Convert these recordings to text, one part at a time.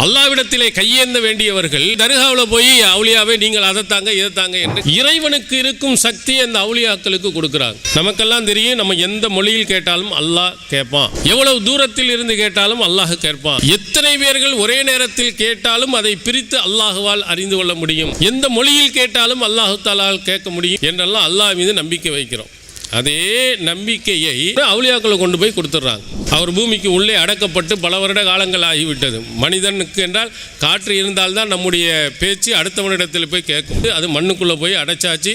அல்லாஹ்விடத்திலே கையேந்த வேண்டியவர்கள் தர்காவில் போய் அவுலியாவே நீங்கள் அதை தாங்க இதை தாங்க என்று இறைவனுக்கு இருக்கும் சக்தி அந்த அவுலியாக்களுக்கு கொடுக்குறாங்க. நமக்கெல்லாம் தெரியும், நம்ம எந்த மொழியில் கேட்டாலும் அல்லாஹ் கேட்பான், எவ்வளவு தூரத்தில் இருந்து கேட்டாலும் அல்லாஹ் கேட்பான். எத்தனை பேர்கள் ஒரே நேரத்தில் கேட்டாலும் அதை பிரித்து அல்லாஹுவால் அறிந்து கொள்ள முடியும். எந்த மொழியில் கேட்டாலும் அல்லாஹு தஆலாவால் கேட்க முடியும் என்றெல்லாம் அல்லாஹ் மீது நம்பிக்கை வைக்கிறோம். அதே நம்பிக்கையை அவுலியாக்களை கொண்டு போய் கொடுத்துட்றாங்க. அவர் பூமிக்கு உள்ளே அடக்கப்பட்டு பல வருட காலங்கள் ஆகிவிட்டது. மனிதனுக்கு என்றால் காற்று இருந்தால்தான் நம்முடைய பேச்சு அடுத்தவனிடத்தில் போய் கேட்கும். அது மண்ணுக்குள்ளே போய் அடைச்சாச்சு.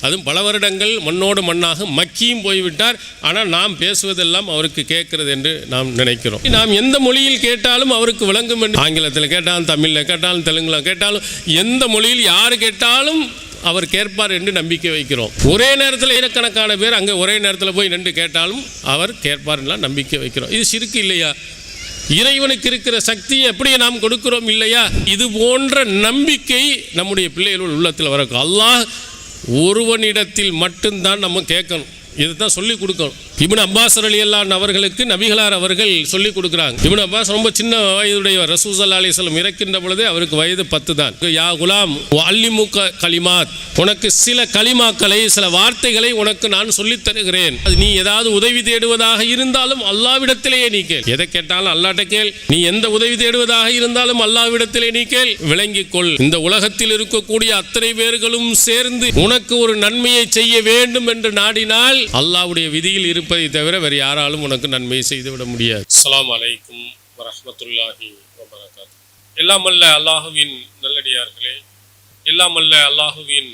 அதுவும் பல வருடங்கள் மண்ணோடு மண்ணாக மக்கியும் போய்விட்டார். ஆனால் நாம் பேசுவதெல்லாம் அவருக்கு கேட்கிறது என்று நாம் நினைக்கிறோம். நாம் எந்த மொழியில் கேட்டாலும் அவருக்கு விளங்கும் என்று, ஆங்கிலத்தில் கேட்டாலும் தமிழில் கேட்டாலும் தெலுங்கில் கேட்டாலும் எந்த மொழியில் யார் கேட்டாலும் அவர் கேட்பார் என்று நம்பிக்கை வைக்கிறோம். ஒரே நேரத்தில் ஆயிரக்கணக்கான பேர் அங்கே ஒரே நேரத்தில் போய் நின்று கேட்டாலும் அவர் கேட்பார் எல்லாம் நம்பிக்கை வைக்கிறோம். இது சிறுக்கு இல்லையா? இறைவனுக்கு இருக்கிற சக்தியை எப்படி நாம் கொடுக்கிறோம் இல்லையா? இது போன்ற நம்பிக்கை நம்முடைய பிள்ளைகள் உள்ளத்தில் வரக்கும். அல்லாஹ் ஒருவனிடத்தில் மட்டும்தான் நம்ம கேட்கணும். இதுதான் சொல்லிக் கொடுக்கணும். இப்னு அப்பாஸ் ரலியல்லாஹு அவர்களுக்கு நபிகளார் அவர்கள் சொல்லிக் கொடுக்குறாங்க. இப்னு அப்பாஸ் ரொம்ப சின்ன வயதுடைய, ரசூல் ஸல்லல்லாஹு அலைஹி வஸல்லம் இறக்கின்ற பொழுது அவருக்கு வயது 10 தான். யா குலாம் வஅல்லிமுக கலிமாத், உனக்கு சில கலிமாக்களை சில வார்த்தைகளை உனக்கு நான் சொல்லித் தருகிறேன். அது நீ ஏதாவது உதவி தேடுவதாக இருந்தாலும் அல்லாஹ்விடத்திலேயே நீ கேள். எதை கேட்டாலும் அல்லாஹ்ட்ட கேள். நீ எந்த உதவி தேடுவதாக இருந்தாலும் அல்லாஹ்விடத்திலே நீ கேள். விளங்கிக் கொள், இந்த உலகத்தில் இருக்கக்கூடிய அத்தனை பேர்களும் சேர்ந்து உனக்கு ஒரு நன்மையை செய்ய வேண்டும் என்று நாடினால் அல்லாஹ்வுடைய விதியில் இருப்பதை தவிர வேறு யாராலும் உனக்கு நன்மை செய்துவிட முடியாது. அஸ்ஸலாமு அலைக்கும் வரஹ்மத்துல்லாஹி வபரகாத்துஹு. எல்லாம் அல்ல அல்லாஹுவின் நல்லடியார்களே, எல்லாம் அல்ல அல்லாஹுவின்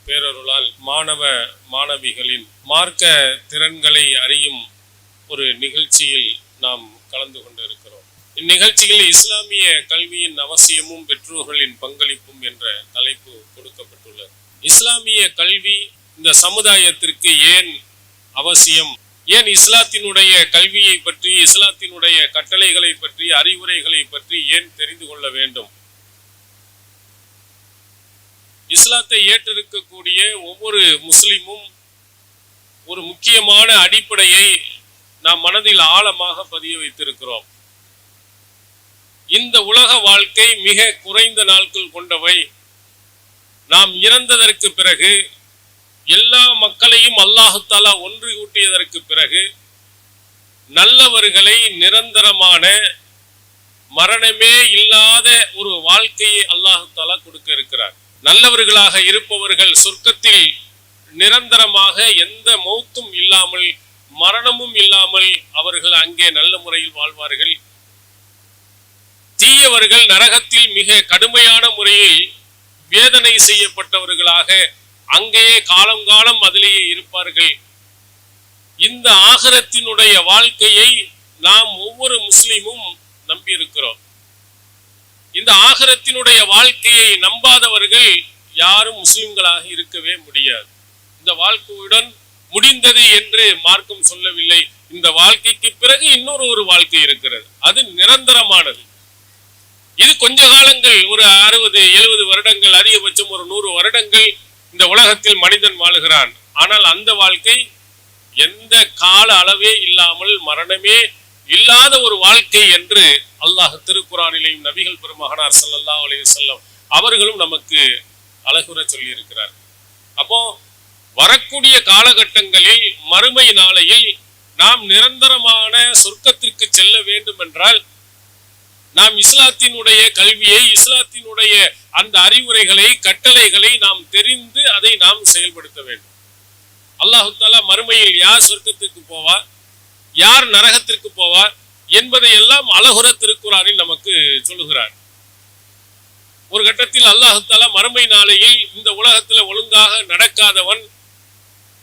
பேரருளால் மாணவ மாணவிகளின் மார்க்க திறன்களை அறியும் ஒரு நிகழ்ச்சியில் நாம் கலந்து கொண்டு இருக்கிறோம். இந்நிகழ்ச்சியில் இஸ்லாமிய கல்வியின் அவசியமும் பெற்றோர்களின் பங்களிப்பும் என்ற தலைப்பு கொடுக்கப்பட்டுள்ளது. இஸ்லாமிய கல்வி இந்த சமுதாயத்திற்கு ஏன் அவசியம்? ஏன் இஸ்லாத்தினுடைய கல்வியை பற்றி, இஸ்லாத்தினுடைய கட்டளைகளை பற்றி, அறிவுரைகளை பற்றி ஏன் தெரிந்து கொள்ள வேண்டும்? இஸ்லாத்தை ஏற்றிருக்கக்கூடிய ஒவ்வொரு முஸ்லிமும் ஒரு முக்கியமான அடிப்படையை நாம் மனதில் ஆழமாக பதிய வைத்திருக்கிறோம். இந்த உலக வாழ்க்கை மிக குறைந்த நாட்கள் கொண்டவை. நாம் இறந்ததற்கு பிறகு, எல்லா மக்களையும் அல்லாஹு தஆலா ஒன்று கூட்டியதற்கு பிறகு, நல்லவர்களை நிரந்தரமான மரணமே இல்லாத ஒரு வாழ்க்கையை அல்லாஹு தஆலா கொடுக்க இருக்கிறார். நல்லவர்களாக இருப்பவர்கள் சொர்க்கத்தில் நிரந்தரமாக எந்த மௌத்தும் இல்லாமல், மரணமும் இல்லாமல் அவர்கள் அங்கே நல்ல முறையில் வாழ்வார்கள். தீயவர்கள் நரகத்தில் மிக கடுமையான முறையில் வேதனை செய்யப்பட்டவர்களாக அங்கேயே காலம் அதிலேயே இருப்பார்கள். இந்த ஆகிரத்தினுடைய வாழ்க்கையை நாம் ஒவ்வொரு முஸ்லிமும் நம்பி இருக்கிறோம். இந்த ஆகிரத்தினுடைய வாழ்க்கையை நம்பாதவர்கள் யாரும் முஸ்லிம்களாக இருக்கவே முடியாது. இந்த வாழ்க்கையுடன் முடிந்தது என்று மார்க்கம் சொல்லவில்லை. இந்த வாழ்க்கைக்கு பிறகு இன்னொரு ஒரு வாழ்க்கை இருக்கிறது, அது நிரந்தரமானது. இது கொஞ்ச காலங்கள், ஒரு 60-70 வருடங்கள், அதிகபட்சம் ஒரு 100 வருடங்கள் இந்த உலகத்தில் மனிதன் வாழுகிறான். ஆனால் அந்த வாழ்க்கை எந்த கால அளவே இல்லாமல், மரணமே இல்லாத ஒரு வாழ்க்கை என்று அல்லாஹ் திருக்குரானிலேயும் நபிகள் பெருமகனார் ஸல்லல்லாஹு அலைஹி வஸல்லம் அவர்களும் நமக்கு அழகுற சொல்லி இருக்கிறார். அப்போ வரக்கூடிய காலகட்டங்களில், மறுமை நாளையில் நாம் நிரந்தரமான சொர்க்கத்திற்கு செல்ல வேண்டும் என்றால் நாம் இஸ்லாத்தினுடைய கல்வியை, இஸ்லாத்தினுடைய அந்த அறிவுரைகளை, கட்டளைகளை நாம் தெரிந்து அதை நாம் செயல்படுத்த வேண்டும். அல்லாஹு தஆலா மறுமையில் யார் சொர்க்கத்திற்கு போவார், யார் நரகத்திற்கு போவார் என்பதை எல்லாம் அழகுற திருக்குரானில் நமக்கு சொல்லுகிறார். ஒரு கட்டத்தில் அல்லாஹு தஆலா மறுமை நாளையில் இந்த உலகத்தில் ஒழுங்காக நடக்காதவன்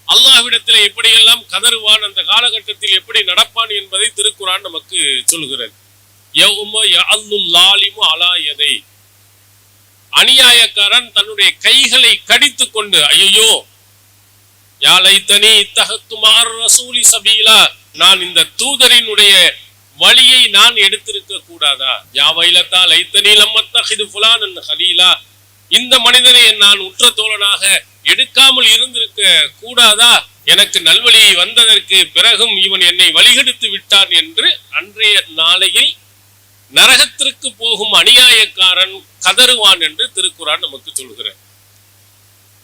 அல்லாஹ்விடத்தில் எப்படியெல்லாம் கதறுவான், அந்த காலகட்டத்தில் எப்படி நடப்பான் என்பதை திருக்குரான் நமக்கு சொல்லுகிறது. அநியாயக்காரன் தன்னுடைய கைகளை கடித்து கொண்டு, ஐயோ யா லைத்தனி இத்தஹத்து மஅர் ரசூலி சபீலா, நான் இந்த தூதரினுடைய வழியை நான் எடுத்திருக்க கூடாதா? யா வைலத்தா லைத்தனி லம் அத்தஹிது ஃபுலானன் கலீலா, இந்த மனிதனை நான் உற்ற தோழனாக எடுக்காமல் இருந்திருக்க கூடாதா? எனக்கு நல்வழியை வந்ததற்கு பிறகும் இவன் என்னை வழிகெடுத்து விட்டான் என்று அன்றைய நாளையில் நரகத்திற்கு போகும் அநியாயக்காரன் கதறுவான் என்று திருக்குர்ஆன் நமக்கு சொல்கிறார்.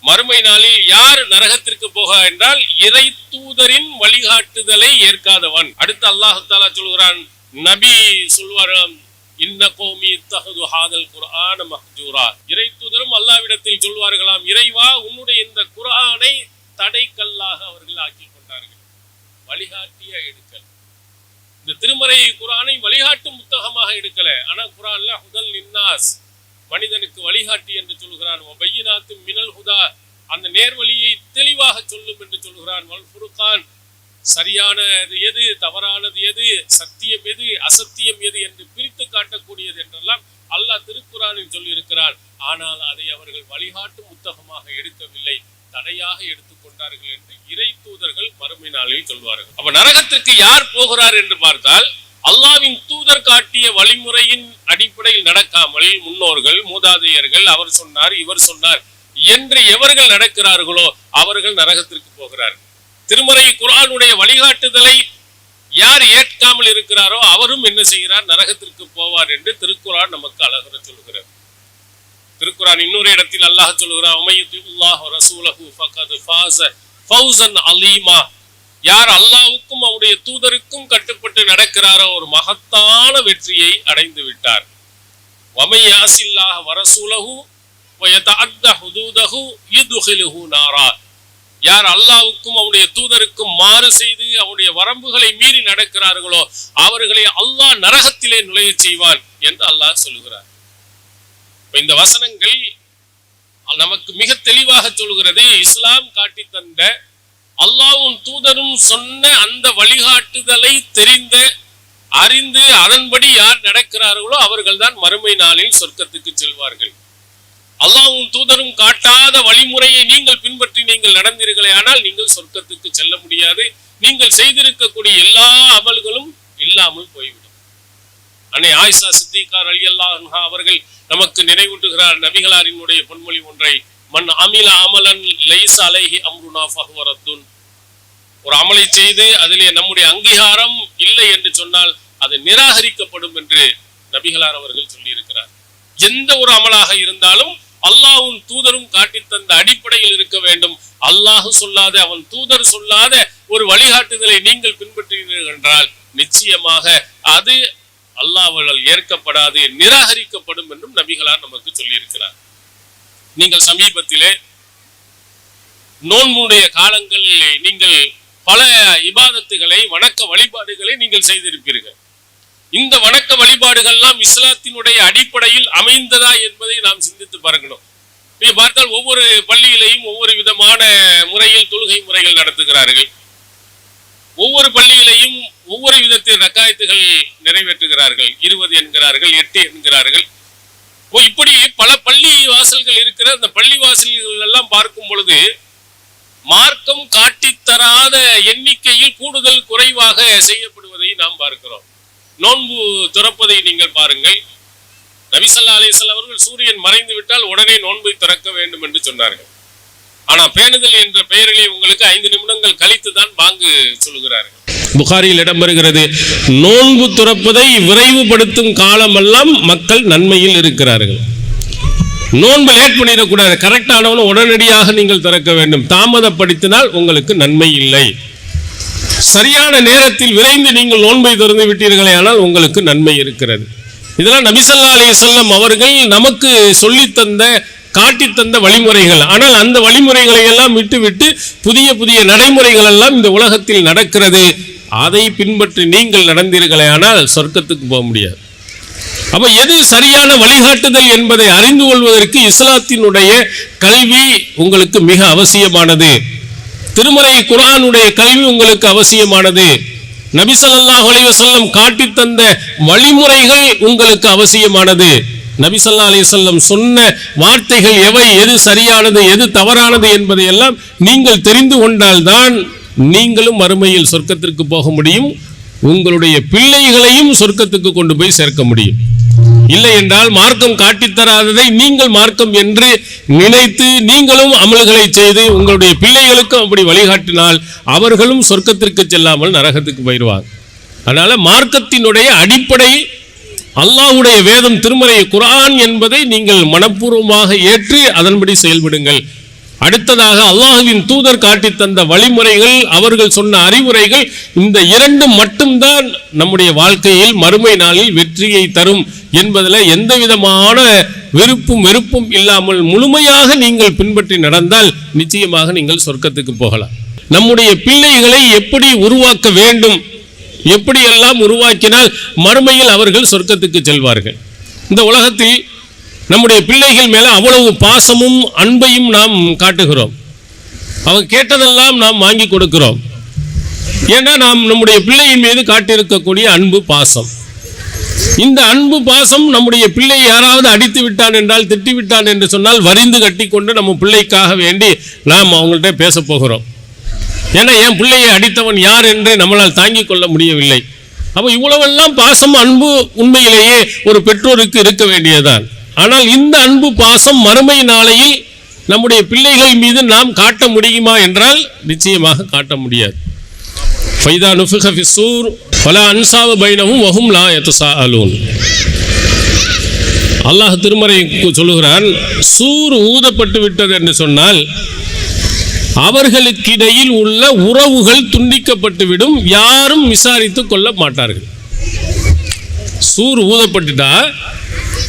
மறுமை நாளில் யார் நரகத்திற்கு போக என்றால் இறை தூதரின் வழிகாட்டுதலை ஏற்காதவன். அடுத்து அல்லாஹ் தஆலா சொல்கிறான், நபி சொல்வாராம், இன்ன கௌமி இத்தஹது ஹாதல் குர்ஆன மஹ்ஜூரா. இறை தூதரும் அல்லாஹ்விடத்தில் சொல்வார்களாம், இறைவா உன்னுடைய இந்த குர்ஆனை தடைக்கல்லாக அவர்கள் ஆக்கி கொண்டார்கள். வழிகாட்டியா எடுக்கல். இந்த திருமறை குர்ஆனை வழிகாட்டும் புத்தகமாக எடுக்கல. ஆனா குர்ஆன்ல ஹுதல் லின்னாஸ், மனிதனுக்கு வழிகாட்டி என்று சொல்கிறான். வபையினாத்து மினல் ஹுதா, அந்த நேர்வழியை தெளிவாக சொல்லும் என்று சொல்கிறான். வல் ஃபுர்கான், சரியானது எது, தவறானது எது, சத்தியம் எது, அசத்தியம் எது என்று பிரித்து காட்டக்கூடியது என்றெல்லாம் அல்லாஹ் திருக்குர்ஆனில் சொல்லியிருக்கிறான். ஆனால் அதை அவர்கள் வழிகாட்டும் புத்தகமாக எடுக்கவில்லை, தடையாக எடுத்துக்கொண்டார்கள் என்று இறை தூதர்கள் மறுமை நாளில் சொல்வார்கள். அப்ப நரகத்திற்கு யார் போகிறார் என்று பார்த்தால், அல்லாஹ்வின் தூதர் காட்டிய வழிமுறையின் அடிப்படையில் நடக்காமல் முன்னோர்கள் மூதாதையர்கள் அவர் சொன்னார் இவர் சொன்னார் என்று எவர்கள் நடக்கிறார்களோ அவர்கள் நரகத்திற்கு போகிறார்கள். திருமறை குர்ஆனுடைய வழிகாட்டுதலை யார் ஏற்காமல் இருக்கிறாரோ அவரும் என்ன செய்கிறார், நரகத்திற்கு போவார் என்று திருக்குர்ஆன் நமக்கு அழகாக சொல்கிறார். திருக்குர்ஆன் இன்னொரு இடத்தில் அல்லாஹ் சொல்கிறார், உமையுல்லாஹ் ரசூலஹு ஃபகத் ஃபாஸ ஃபௌஸன் அலீமா. யார் அல்லாஹ்வுக்கும் அவருடைய தூதருக்கும் கட்டுப்பட்டு நடக்கிறாரோ ஒரு மகத்தான வெற்றியை அடைந்து விட்டார். வமை யாசில்லாஹ் வரசூலஹு வயதஅத்த ஹுதூதஹு யுத்கிலுஹு நாரா. யார் அல்லாஹ்வுக்கும் அவருடைய தூதருக்கும் மாறு செய்து அவருடைய வரம்புகளை மீறி நடக்கிறார்களோ அவர்களை அல்லாஹ் நரகத்திலே நுழைய செய்வான் என்று அல்லாஹ் சொல்கிறார். இந்த வசனங்கள் நமக்கு மிக தெளிவாக சொல்கிறது, இஸ்லாம் காட்டி தந்த அல்லாஹ்வும் தூதரும் சொன்ன அந்த வழிகாட்டுதலை தெரிந்த அறிந்து அதன்படி யார் நடக்கிறார்களோ அவர்கள் தான் மறுமை நாளில் சொர்க்கத்துக்கு செல்வார்கள். அல்லாஹ்வும் தூதரும் காட்டாத வழிமுறையை நீங்கள் பின்பற்றி நீங்கள் நடந்தீர்களே ஆனால் நீங்கள் சொர்க்கத்துக்கு செல்ல முடியாது. நீங்கள் செய்திருக்கக்கூடிய எல்லா அமல்களும் இல்லாமல் போய்விடும். அன்னை ஆயிஷா சித்திகா ரலியல்லாஹு அன்ஹா அவர்கள் நமக்கு நினைவூட்டுகிறார் நபிகளாரினுடைய பொன்மொழி ஒன்றை, மன் அமில அமலன் லைஸ அலைஹி அம்ருனா ஃபஹுவ ரத்துன். ஒரு அமலை செய்து அதிலே நம்முடைய அங்கீகாரம் இல்லை என்று சொன்னால் அது நிராகரிக்கப்படும் என்று நபிகளார் அவர்கள் சொல்லியிருக்கிறார். எந்த ஒரு அமலாக இருந்தாலும் அல்லாஹ்வும் தூதரும் காட்டி தந்த அடிப்படையில் இருக்க வேண்டும். அல்லாஹ் சொல்லாத அவன் தூதர் சொல்லாத ஒரு வழிகாட்டுதலை நீங்கள் பின்பற்றினீர்கள் என்றால் நிச்சயமாக அது அல்லாஹ்வால் ஏற்கப்படாது, நிராகரிக்கப்படும் என்றும் நபிகளார் நமக்கு சொல்லியிருக்கிறார். நீங்கள் சமீபத்திலே நோன்புடைய காலங்களில் நீங்கள் பல இபாதத்துகளை வணக்க வழிபாடுகளை நீங்கள் செய்திருப்பீர்கள். இந்த வணக்க வழிபாடுகள்லாம் இஸ்லாத்தினுடைய அடிப்படையில் அமைந்ததா என்பதை நாம் சிந்தித்து பார்க்கணும். நீங்க பார்த்தால் ஒவ்வொரு பள்ளியிலையும் ஒவ்வொரு விதமான முறையில் தொழுகை முறைகள் நடத்துகிறார்கள். ஒவ்வொரு பள்ளியிலையும் ஒவ்வொரு விதத்தில் ரக்காயத்துகள் நிறைவேற்றுகிறார்கள். 20 என்கிறார்கள், 8 என்கிறார்கள். இப்படி பல பள்ளி வாசல்கள் இருக்கிற அந்த பள்ளி வாசல்கள் எல்லாம் பார்க்கும் பொழுது மார்க்கம் காட்டித்தராத எண்ணிக்கையில் கூடுதல் குறைவாக செய்யப்படுவதை நாம் பார்க்கிறோம். நோன்பு திறப்பதை நீங்கள் பாருங்கள். நபி ஸல்லல்லாஹு அலைஹி வஸல்லம் அவர்கள் சூரியன் மறைந்து விட்டால் உடனே நோன்பை திறக்க வேண்டும் என்று சொன்னார்கள். ஆனா பேணுதல் என்ற பெயரிலே உங்களுக்கு 5 நிமிடங்கள் கழித்து தான் பாங்கு சொல்கிறார்கள். புகாரியில் இடம்பெறுகிறது, நோன்பு துறப்பதை விரைவுபடுத்தும் காலமெல்லாம் மக்கள் நன்மையில் இருக்கிறார்கள். நோன்பு லேட் பண்ணிடக்கூடாது, கரெக்டானவனும் உடனடியாக நீங்கள் திறக்க வேண்டும். தாமதப்படுத்தினால் உங்களுக்கு நன்மை இல்லை. சரியான நேரத்தில் விரைந்து நீங்கள் நோன்பை திறந்து விட்டீர்களே ஆனால் உங்களுக்கு நன்மை இருக்கிறது. இதெல்லாம் நபி ஸல்லல்லாஹு அலைஹி வஸல்லம் அவர்கள் நமக்கு சொல்லித்தந்த காட்டித்தந்த வழிமுறைகள். ஆனால் அந்த வழிமுறைகளை எல்லாம் விட்டுவிட்டு புதிய புதிய நடைமுறைகள் எல்லாம் இந்த உலகத்தில் நடக்கிறது. அதை பின்பற்றி நீங்கள் நடந்தீர்களே ஆனால் சொர்க்கத்துக்கு போக முடியாது. அப்ப எது சரியான வழிகாட்டுதல் என்பதை அறிந்து கொள்வதற்கு இஸ்லாத்தினுடைய கல்வி உங்களுக்கு மிக அவசியமானது. திருமறை குர்ஆனுடைய கல்வி உங்களுக்கு அவசியமானது. நபி ஸல்லல்லாஹு அலைஹி வஸல்லம் காட்டி தந்த வழிமுறைகள் உங்களுக்கு அவசியமானது. நபி ஸல்லல்லாஹு அலைஹி வஸல்லம் சொன்ன வார்த்தைகள் எவை, எது சரியானது எது தவறானது என்பதை எல்லாம் நீங்கள் தெரிந்து கொண்டால்தான் நீங்களும் மறுமையில் சொர்க்கத்திற்கு போக முடியும், உங்களுடைய பிள்ளைகளையும் சொர்க்கத்துக்கு கொண்டு போய் சேர்க்க முடியும். இல்லை என்றால் மார்க்கம் காட்டித்தராததை நீங்கள் மார்க்கம் என்று நினைத்து நீங்களும் அமல்களை செய்து உங்களுடைய பிள்ளைகளுக்கும் அப்படி வழிகாட்டினால் அவர்களும் சொர்க்கத்திற்கு செல்லாமல் நரகத்துக்கு போயிடுவாங்க. அதனால மார்க்கத்தினுடைய அடிப்படை அல்லாஹ்வுடைய வேதம் திருமறை குர்ஆன் என்பதை நீங்கள் மனப்பூர்வமாக ஏற்று அதன்படி செயல்படுங்கள். அடுத்ததாக அல்லாஹ்வின் தூதர் காட்டி தந்த வழிமுறைகள், அவர்கள் சொன்ன அறிவுரைகள், இந்த இரண்டு மட்டும்தான் நம்முடைய வாழ்க்கையில் மறுமை நாளில் வெற்றியை தரும் என்பதில் எந்த விதமான வெறுப்பும் இல்லாமல் முழுமையாக நீங்கள் பின்பற்றி நடந்தால் நிச்சயமாக நீங்கள் சொர்க்கத்துக்கு போகலாம். நம்முடைய பிள்ளைகளை எப்படி உருவாக்க வேண்டும், எப்படியெல்லாம் உருவாக்கினால் மறுமையில் அவர்கள் சொர்க்கத்துக்கு செல்வார்கள். இந்த உலகத்தில் நம்முடைய பிள்ளைகள் மேலே அவ்வளவு பாசமும் அன்பையும் நாம் காட்டுகிறோம். அவங்க கேட்டதெல்லாம் நாம் வாங்கி கொடுக்கிறோம். ஏன்னா நாம் நம்முடைய பிள்ளையின் மீது காட்டியிருக்கக்கூடிய அன்பு பாசம். இந்த அன்பு பாசம் நம்முடைய பிள்ளை யாராவது அடித்து விட்டான் என்றால், திட்டி விட்டான் என்று சொன்னால் வரிந்து கட்டி கொண்டு நம்ம பிள்ளைக்காக வேண்டி நாம் அவங்கள்ட்ட பேச போகிறோம். ஏன்னா என் பிள்ளையை அடித்தவன் யார் என்று நம்மளால் தாங்கிக் கொள்ள முடியவில்லை. அப்போ இவ்வளவெல்லாம் பாசம் அன்பு உண்மையிலேயே ஒரு பெற்றோருக்கு இருக்க வேண்டியதுதான். ஆனால் இந்த அன்பு பாசம் மறுமை நாளையில் நம்முடைய பிள்ளைகள் மீது நாம் காட்ட முடியுமா என்றால் நிச்சயமாக காட்ட முடியாது. ஃபைதா நுஃபிக ஃபிஸ்ஸூர் ஃபலா அன்சாவ பைனஹும் வஹும் லா யதஸாஅலூன். அல்லாஹ் திருமறை சொல்லுகிறான், சூர் ஊதப்பட்டு விட்டது என்று சொன்னால் அவர்களுக்கிடையில் உள்ள உறவுகள் துண்டிக்கப்பட்டுவிடும், யாரும் விசாரித்து கொள்ள மாட்டார்கள். சூர் ஊதப்பட்டுட்டா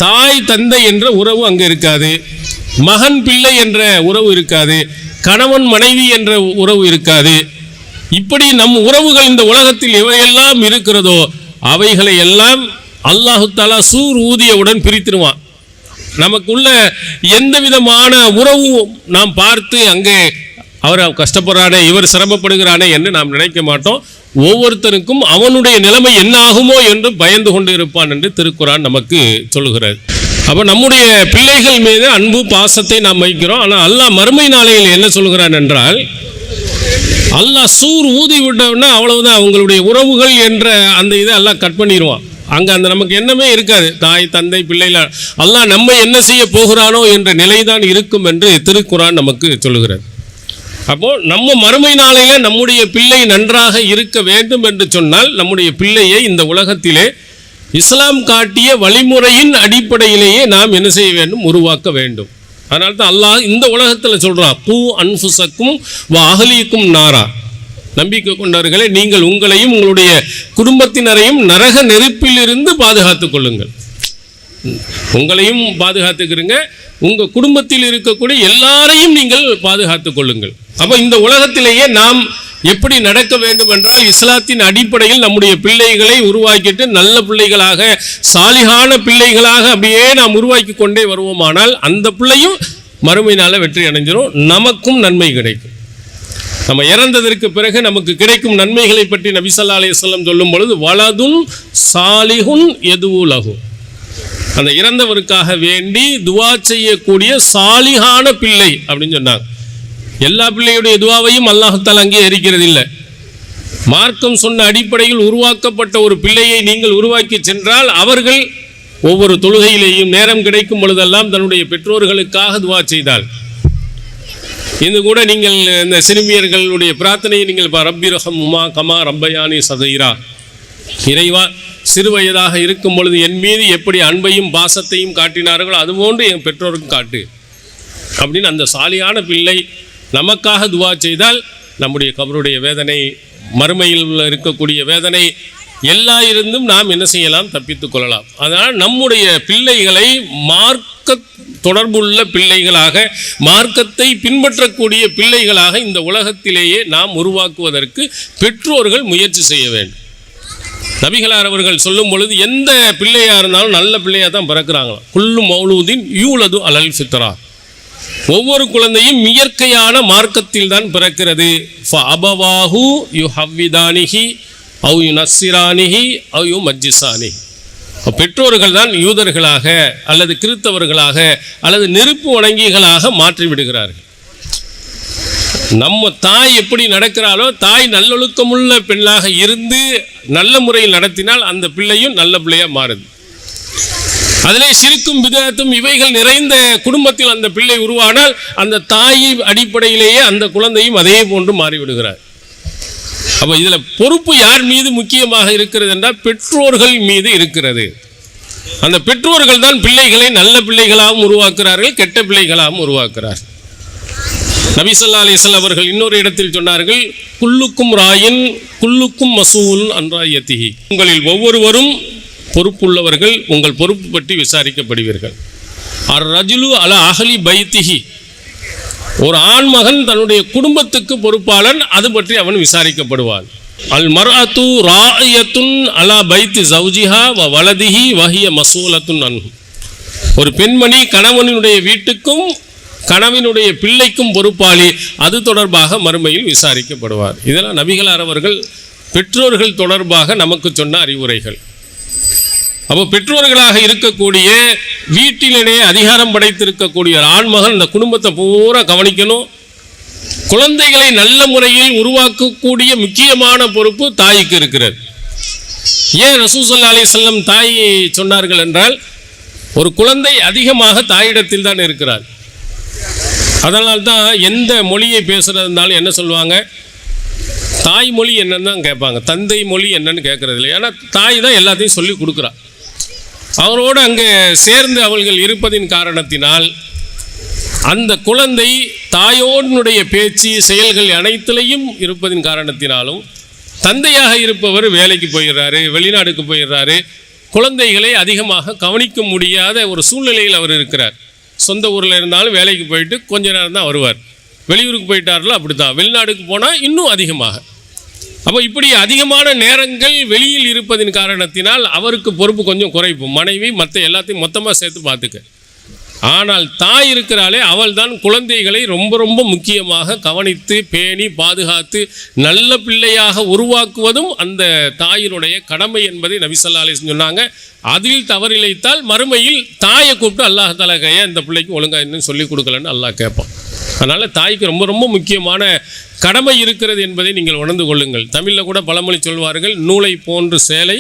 தாய் தந்தை என்ற உறவு அங்கே இருக்காது, மகன் பிள்ளை என்ற உறவு இருக்காது, கணவன் மனைவி என்ற உறவு இருக்காது. இப்படி நம் உறவுகள் இந்த உலகத்தில் எவையெல்லாம் இருக்கிறதோ அவைகளை எல்லாம் அல்லாஹு தஆலா சூர் ஊதியவுடன் பிரித்திருவான். நமக்குள்ள எந்த விதமான உறவு நாம் பார்த்து அங்கே அவர் கஷ்டப்படுறானே, இவர் சிரமப்படுகிறானே என்று நாம் நினைக்க மாட்டோம். ஒவ்வொருத்தருக்கும் அவனுடைய நிலைமை என்ன ஆகுமோ என்று பயந்து கொண்டு இருப்பான் என்று திருக்குர்ஆன் நமக்கு சொல்லுகிறார். அப்போ நம்முடைய பிள்ளைகள் மீது அன்பு பாசத்தை நாம் வைக்கிறோம். ஆனால் அல்லாஹ் மறுமை நாளையில் என்ன சொல்கிறான் என்றால், அல்லாஹ் சூர் ஊதி விட்டோம்னா அவ்வளவுதான், அவங்களுடைய உறவுகள் என்ற அந்த இதை எல்லாம் கட் பண்ணிடுவான். அங்கே அந்த நமக்கு எண்ணமே இருக்காது. தாய் தந்தை பிள்ளைகள், அல்லாஹ் நம்ம என்ன செய்ய போகிறானோ என்ற நிலைதான் இருக்கும் என்று திருக்குர்ஆன் நமக்கு சொல்லுகிறது. அப்போது நம்ம மறுமை நாளையில நம்முடைய பிள்ளை நன்றாக இருக்க வேண்டும் என்று சொன்னால் நம்முடைய பிள்ளையை இந்த உலகத்திலே இஸ்லாம் காட்டிய வழிமுறையின் அடிப்படையிலேயே நாம் என்ன செய்ய வேண்டும், உருவாக்க வேண்டும். அதனால தான் அல்லாஹ் இந்த உலகத்தில் சொல்கிறான், கூ அன்ஃபுஸக்கும் வ அஹ்லீக்கும் நாரா. நம்பிக்கை கொண்டவர்களே, நீங்கள் உங்களையும் உங்களுடைய குடும்பத்தினரையும் நரக நெருப்பிலிருந்து பாதுகாத்துக் கொள்ளுங்கள். உங்களையும் பாதுகாத்துக்கிறீங்க, உங்கள் குடும்பத்தில் இருக்கக்கூடிய எல்லாரையும் நீங்கள் பாதுகாத்துக் கொள்ளுங்கள். அப்போ இந்த உலகத்திலேயே நாம் எப்படி நடக்க வேண்டும் என்றால், இஸ்லாத்தின் அடிப்படையில் நம்முடைய பிள்ளைகளை உருவாக்கிட்டு நல்ல பிள்ளைகளாக, சாலிகான பிள்ளைகளாக அப்படியே நாம் உருவாக்கி கொண்டே வருவோமானால் அந்த பிள்ளையும் மறுமை நாள வெற்றி அடைஞ்சிடும், நமக்கும் நன்மை கிடைக்கும். நம்ம இறந்ததற்கு பிறகு நமக்கு கிடைக்கும் நன்மைகளை பற்றி நபி ஸல்லல்லாஹு அலைஹி வஸல்லம் சொல்லும் பொழுது, வலதுன் சாலிஹுன் யதுஉ லஹு, அந்த இறந்தவருக்காக வேண்டி துவா செய்யக்கூடிய சாலிகான பிள்ளை அப்படின்னு சொன்னாங்க. எல்லா பிள்ளையுடைய துவாவையும் அல்லாஹ் தஆலா அங்கீகரிக்கிறது இல்லை. மார்க்கம் சொன்ன அடிப்படையில் உருவாக்கப்பட்ட ஒரு பிள்ளையை நீங்கள் உருவாக்கி சென்றால் அவர்கள் ஒவ்வொரு தொழுகையிலேயும் நேரம் கிடைக்கும் பொழுதெல்லாம் தன்னுடைய பெற்றோர்களுக்காக துவா செய்தால், இது கூட நீங்கள் இந்த சிறுமியர்களுடைய பிரார்த்தனையை நீங்கள் ரப்பி ரஹம்ஹுமா கமா ரப்பயானி சதீரா, இறைவா சிறு வயதாக இருக்கும் பொழுது என் மீது எப்படி அன்பையும் பாசத்தையும் காட்டினார்களோ அதுபோன்று என் பெற்றோருக்கும் காட்டு அப்படின்னு அந்த சாலியான பிள்ளை நமக்காக துவா செய்தால் நம்முடைய கபருடைய வேதனை, மறுமையில் இருக்கக்கூடிய வேதனை எல்லா இருந்தும் நாம் என்ன செய்யலாம், தப்பித்துக் கொள்ளலாம். அதனால் நம்முடைய பிள்ளைகளை மார்க்க தொடர்புள்ள பிள்ளைகளாக, மார்க்கத்தை பின்பற்றக்கூடிய பிள்ளைகளாக இந்த உலகத்திலேயே நாம் உருவாக்குவதற்கு பெற்றோர்கள் முயற்சி செய்ய வேண்டும். நபிகளார் அவர்கள் சொல்லும் பொழுது, எந்த பிள்ளையாக இருந்தாலும் நல்ல பிள்ளையாக தான் பிறக்கிறாங்களாம். குல்லு மௌலூதின் யூலது அலல் ஃபித்ரா, ஒவ்வொரு குழந்தையும் இயற்கையான மார்க்கத்தில் தான் பிறக்கிறது. ஃபஅபவாஹு யுஹவ்விதானிஹி அவ் யுனஸ்ஸிரானிஹி அவ் யுமஜ்ஜிசானிஹி, பெற்றோர்கள் தான் யூதர்களாக அல்லது கிறிஸ்தவர்களாக அல்லது நெருப்பு வணங்கிகளாக மாற்றி விடுகிறார்கள். நம்ம தாய் எப்படி நடக்கிறாளோ, தாய் நல்லொழுக்கமுள்ள பெண்ணாக இருந்து நல்ல முறையில் நடத்தினால் அந்த பிள்ளையும் நல்ல பிள்ளையாக மாறுது. அதிலே சிறுக்கும் பிதஅத்தும் இவைகள் நிறைந்த குடும்பத்தில் அந்த பிள்ளை உருவானால் அந்த தாய் அடிப்படையிலேயே அந்த குழந்தையும் அதே போன்று மாறிவிடுகிறார். அப்போ இதில் பொறுப்பு யார் மீது முக்கியமாக இருக்கிறது என்றால் பெற்றோர்கள் மீது இருக்கிறது. அந்த பெற்றோர்கள் தான் பிள்ளைகளை நல்ல பிள்ளைகளாகவும் உருவாக்குறார்கள், கெட்ட பிள்ளைகளாகவும் உருவாக்குறார்கள். நபி ஸல்லல்லாஹு அலைஹி வஸல்லம் அவர்கள் இன்னொரு இடத்தில் சொன்னார்கள், குல்லுக்கும் ராயின் குல்லுக்கும் மசூல் அன் ராயத்திஹி. உங்களில் ஒவ்வொருவரும் பொறுப்புள்ளவர்கள், உங்கள் பொறுப்பு பற்றி விசாரிக்கப்படுவீர்கள். அர் ரஜுலு அலா அஹ்லி பைத்திஹி. ஒரு ஆண்மகன் தன்னுடைய குடும்பத்துக்கு பொறுப்பாளன், அது பற்றி அவன் விசாரிக்கப்படுவான். அல் மர்அத்து ராயத்துன் அலா பைத்தி ஜௌஜிஹா வ வலதிஹி வஹிய மசூலத்துன் அன்ஹு. ஒரு பெண்மணி கணவனுடைய வீட்டுக்கும் கணவனுடைய பிள்ளைக்கும் பொறுப்பாளி, அது தொடர்பாக மறுமையில் விசாரிக்கப்படுவார். இதெல்லாம் நபிகளார் அவர்கள் பெற்றோர்கள் தொடர்பாக நமக்கு சொன்ன அறிவுரைகள். அப்போ பெற்றோர்களாக இருக்கக்கூடிய வீட்டிலே அதிகாரம் படைத்திருக்கக்கூடிய ஆண்மகன் இந்த குடும்பத்தை பூரா கவனிக்கணும். குழந்தைகளை நல்ல முறையில் உருவாக்கக்கூடிய முக்கியமான பொறுப்பு தாய்க்கு இருக்கிறது. ஏன் ரசூல் ஸல்லல்லாஹு அலைஹி வஸல்லம் தாயை சொன்னார்கள் என்றால், ஒரு குழந்தை அதிகமாக தாயிடத்தில் தான் இருக்கிறார். அதனால்தான் எந்த மொழியை பேசுகிறதுனாலும் என்ன சொல்லுவாங்க, தாய்மொழி என்னன்னு தான் கேட்பாங்க, தந்தை மொழி என்னன்னு கேட்கறது இல்லை. ஏன்னா தாய் தான் எல்லாத்தையும் சொல்லி கொடுக்குறா. அவரோடு அங்கே சேர்ந்து அவர்கள் இருப்பதின் காரணத்தினால் அந்த குழந்தை தாயோனுடைய பேச்சு செயல்கள் அனைத்திலையும் இருப்பதின் காரணத்தினாலும், தந்தையாக இருப்பவர் வேலைக்கு போயிடுறாரு, வெளிநாடுக்கு போயிடுறாரு, குழந்தைகளை அதிகமாக கவனிக்க முடியாத ஒரு சூழ்நிலையில் அவர் இருக்கிறார். சொந்த ஊரில் இருந்தாலும் வேலைக்கு போயிட்டு கொஞ்ச நேரம் தான் வருவார். வெளியூருக்கு போயிட்டார்ல அப்படி தான், வெளிநாடுக்கு போனால் இன்னும் அதிகமாக. அப்போ இப்படி அதிகமான நேரங்கள் வெளியில் இருப்பதின் காரணத்தினால் அவருக்கு பொறுப்பு கொஞ்சம் குறைப்பு. மனைவி மற்ற எல்லாத்தையும் மொத்தமாக சேர்த்து பார்த்துக்க. ஆனால் தாய் இருக்கிறாளே, அவள் தான் குழந்தைகளை ரொம்ப ரொம்ப முக்கியமாக கவனித்து பேணி பாதுகாத்து நல்ல பிள்ளையாக உருவாக்குவதும் அந்த தாயினுடைய கடமை என்பதை நபி ஸல்லல்லாஹு அலைஹி வஸல்லம் சொன்னாங்க. அதில் தவறிழைத்தால் மறுமையில் தாயை கூப்பிட்டு அல்லாஹ் தஆலா கையை இந்த பிள்ளைக்கு ஒழுங்காக இன்னும் சொல்லிக் கொடுக்கலன்னு அல்லாஹ் கேட்பான். அதனால் தாய்க்கு ரொம்ப ரொம்ப முக்கியமான கடமை இருக்கிறது என்பதை நீங்கள் உணர்ந்து கொள்ளுங்கள். தமிழில் கூட பழமொழி சொல்வார்கள், நூலை போன்று சேலை,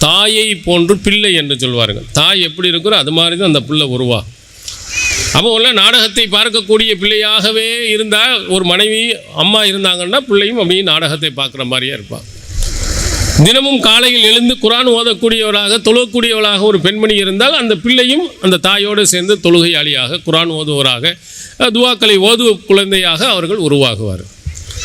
தாயை போன்று பிள்ளை என்று சொல்வார்கள். தாய் எப்படி இருக்கிறோ அது மாதிரி தான் அந்த பிள்ளை உருவாகும். அப்போ உள்ள நாடகத்தை பார்க்கக்கூடிய பிள்ளையாகவே இருந்தால், ஒரு மனைவி அம்மா இருந்தாங்கன்னா பிள்ளையும் அப்படியே நாடகத்தை பார்க்குற மாதிரியே இருப்பாள். தினமும் காலையில் எழுந்து குர்ஆன் ஓதக்கூடியவராக தொழுகக்கூடியவளாக ஒரு பெண்மணி இருந்தால், அந்த பிள்ளையும் அந்த தாயோடு சேர்ந்து தொழுகையாளியாக குர்ஆன் ஓதுவராக துவாக்களை ஓதுவ குழந்தையாக அவர்கள் உருவாகுவார்.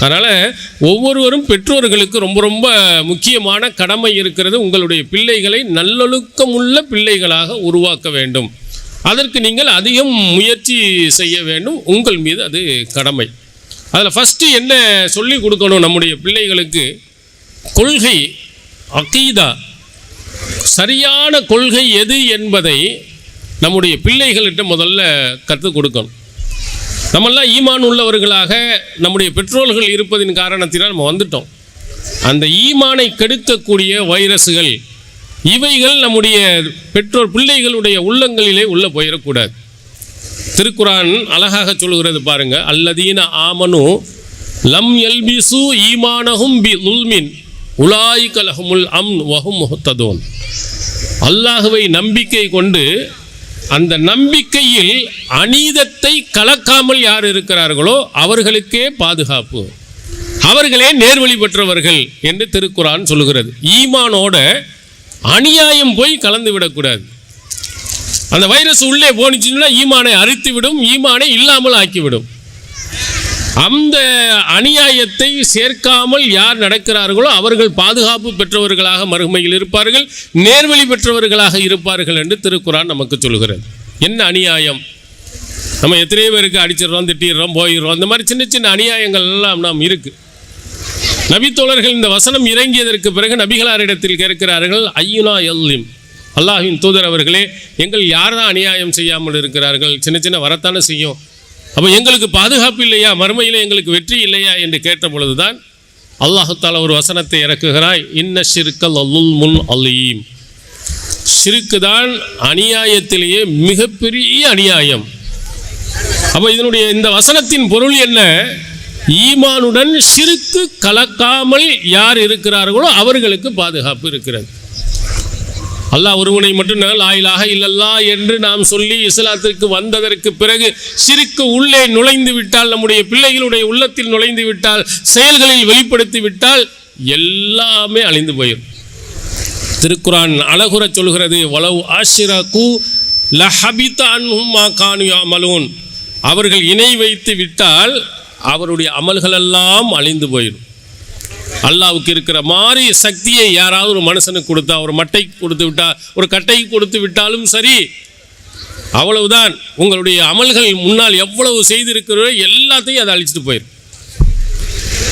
அதனால் ஒவ்வொருவரும் பெற்றோர்களுக்கு ரொம்ப ரொம்ப முக்கியமான கடமை இருக்கிறது. உங்களுடைய பிள்ளைகளை நல்லொழுக்கமுள்ள பிள்ளைகளாக உருவாக்க வேண்டும். அதற்கு நீங்கள் அதிகம் முயற்சி செய்ய வேண்டும். உங்கள் மீது அது கடமை. அதில் ஃபஸ்ட்டு என்ன சொல்லி கொடுக்கணும் நம்முடைய பிள்ளைகளுக்கு, கொள்கை, அகீதா, சரியான கொள்கை எது என்பதை நம்முடைய பிள்ளைகள்கிட்ட முதல்ல கற்றுக் கொடுக்கணும். நம்மெல்லாம் ஈமான் உள்ளவர்களாக நம்முடைய பெற்றோர்கள் இருப்பதின் காரணத்தினால் நம்ம வந்துட்டோம். அந்த ஈமானை கெடுக்கக்கூடிய வைரஸுகள் இவைகள் நம்முடைய பெற்றோர் பிள்ளைகளுடைய உள்ளங்களிலே உள்ளே போயிடக்கூடாது. திருக்குரான் அழகாக சொல்கிறது பாருங்க, அல்லதீன ஆமனு லம் யல்பிசு ஈமானஹும் பி லுல்மின் உலாயிக லஹுமுல் அம்ன் வஹும் முஹ்ததூன். அல்லாஹ்வை நம்பிக்கை கொண்டு அந்த நம்பிக்கையில் அநீதத்தை கலக்காமல் யார் இருக்கிறார்களோ அவர்களுக்கே பாதுகாப்பு, அவர்களே நேர்வழி பெற்றவர்கள் என்று திருக்குரான் சொல்கிறது. ஈமானோட அநியாயம் போய் கலந்து விடக்கூடாது. அந்த வைரஸ் உள்ளே போனிச்சுன்னா ஈமானை அரித்துவிடும், ஈமானை இல்லாமல் ஆக்கிவிடும். அந்த அநியாயத்தை சேர்க்காமல் யார் நடக்கிறார்களோ அவர்கள் பாதுகாப்பு பெற்றவர்களாக மறுமையில் இருப்பார்கள், நேர்வழி பெற்றவர்களாக இருப்பார்கள் என்று திருக்குரான் நமக்கு சொல்கிறது. என்ன அநியாயம்? நம்ம எத்தனையோ பேருக்கு அடிச்சிடறோம், திட்டிடுறோம், போயிடுறோம். இந்த மாதிரி சின்ன சின்ன அநியாயங்கள் எல்லாம் நாம் இருக்குது. நபித்தோழர்கள் இந்த வசனம் இறங்கியதற்கு பிறகு நபிகளாரிடத்தில் கேட்கிறார்கள், ஐயுனா யல்லிம், அல்லாஹ்வின் தூதர் அவர்களே, எங்கள் யார் தான் அநியாயம் செய்யாமல் இருக்கிறார்கள்? சின்ன சின்ன வரத்தானே செய்யும். அப்போ எங்களுக்கு பாதுகாப்பு இல்லையா, மறுமையில் எங்களுக்கு வெற்றி இல்லையா என்று கேட்ட பொழுதுதான் அல்லாஹ் தஆலா ஒரு வசனத்தை இறக்குகிறாய், இன்ன ஷிர்கல் லுல்முன் அலீம். ஷிர்க்கு தான் அநியாயத்திலேயே மிகப்பெரிய அநியாயம். அப்போ இதனுடைய இந்த வசனத்தின் பொருள் என்ன? ஈமானுடன் ஷிர்க்கு கலக்காமல் யார் இருக்கிறார்களோ அவர்களுக்கு பாதுகாப்பு இருக்கிறது. அல்லாஹ் ஒருவனை மட்டும் லா இலாஹ இல்லல்லாஹ் என்று நாம் சொல்லி இஸ்லாத்திற்கு வந்ததற்கு பிறகு ஷிர்க்கு உள்ளே நுழைந்து விட்டால், நம்முடைய பிள்ளைகளுடைய உள்ளத்தில் நுழைந்து விட்டால், செயல்களில் வெளிப்படுத்தி விட்டால் எல்லாமே அழிந்து போயிடும். திருக்குரான் அழகுற சொல்கிறது, வலவ் அஷ்ரகு லஹபித அன்ஹும் மா கானு யஅமலூன். அவர்கள் இணை வைத்து விட்டால் அவருடைய அமல்களெல்லாம் அழிந்து போயிடும். அல்லாவுக்கு இருக்கிற மாதிரி சக்தியை யாராவது ஒரு மனுஷனுக்கு கொடுத்தா, ஒரு மட்டைக்கு கொடுத்து விட்டா, ஒரு கட்டைக்கு கொடுத்து விட்டாலும் சரி, அவ்வளவுதான். உங்களுடைய அமல்கள் முன்னால் எவ்வளவு செய்திருக்கிறதோ எல்லாத்தையும் அதை அழிச்சிட்டு போயிடும்.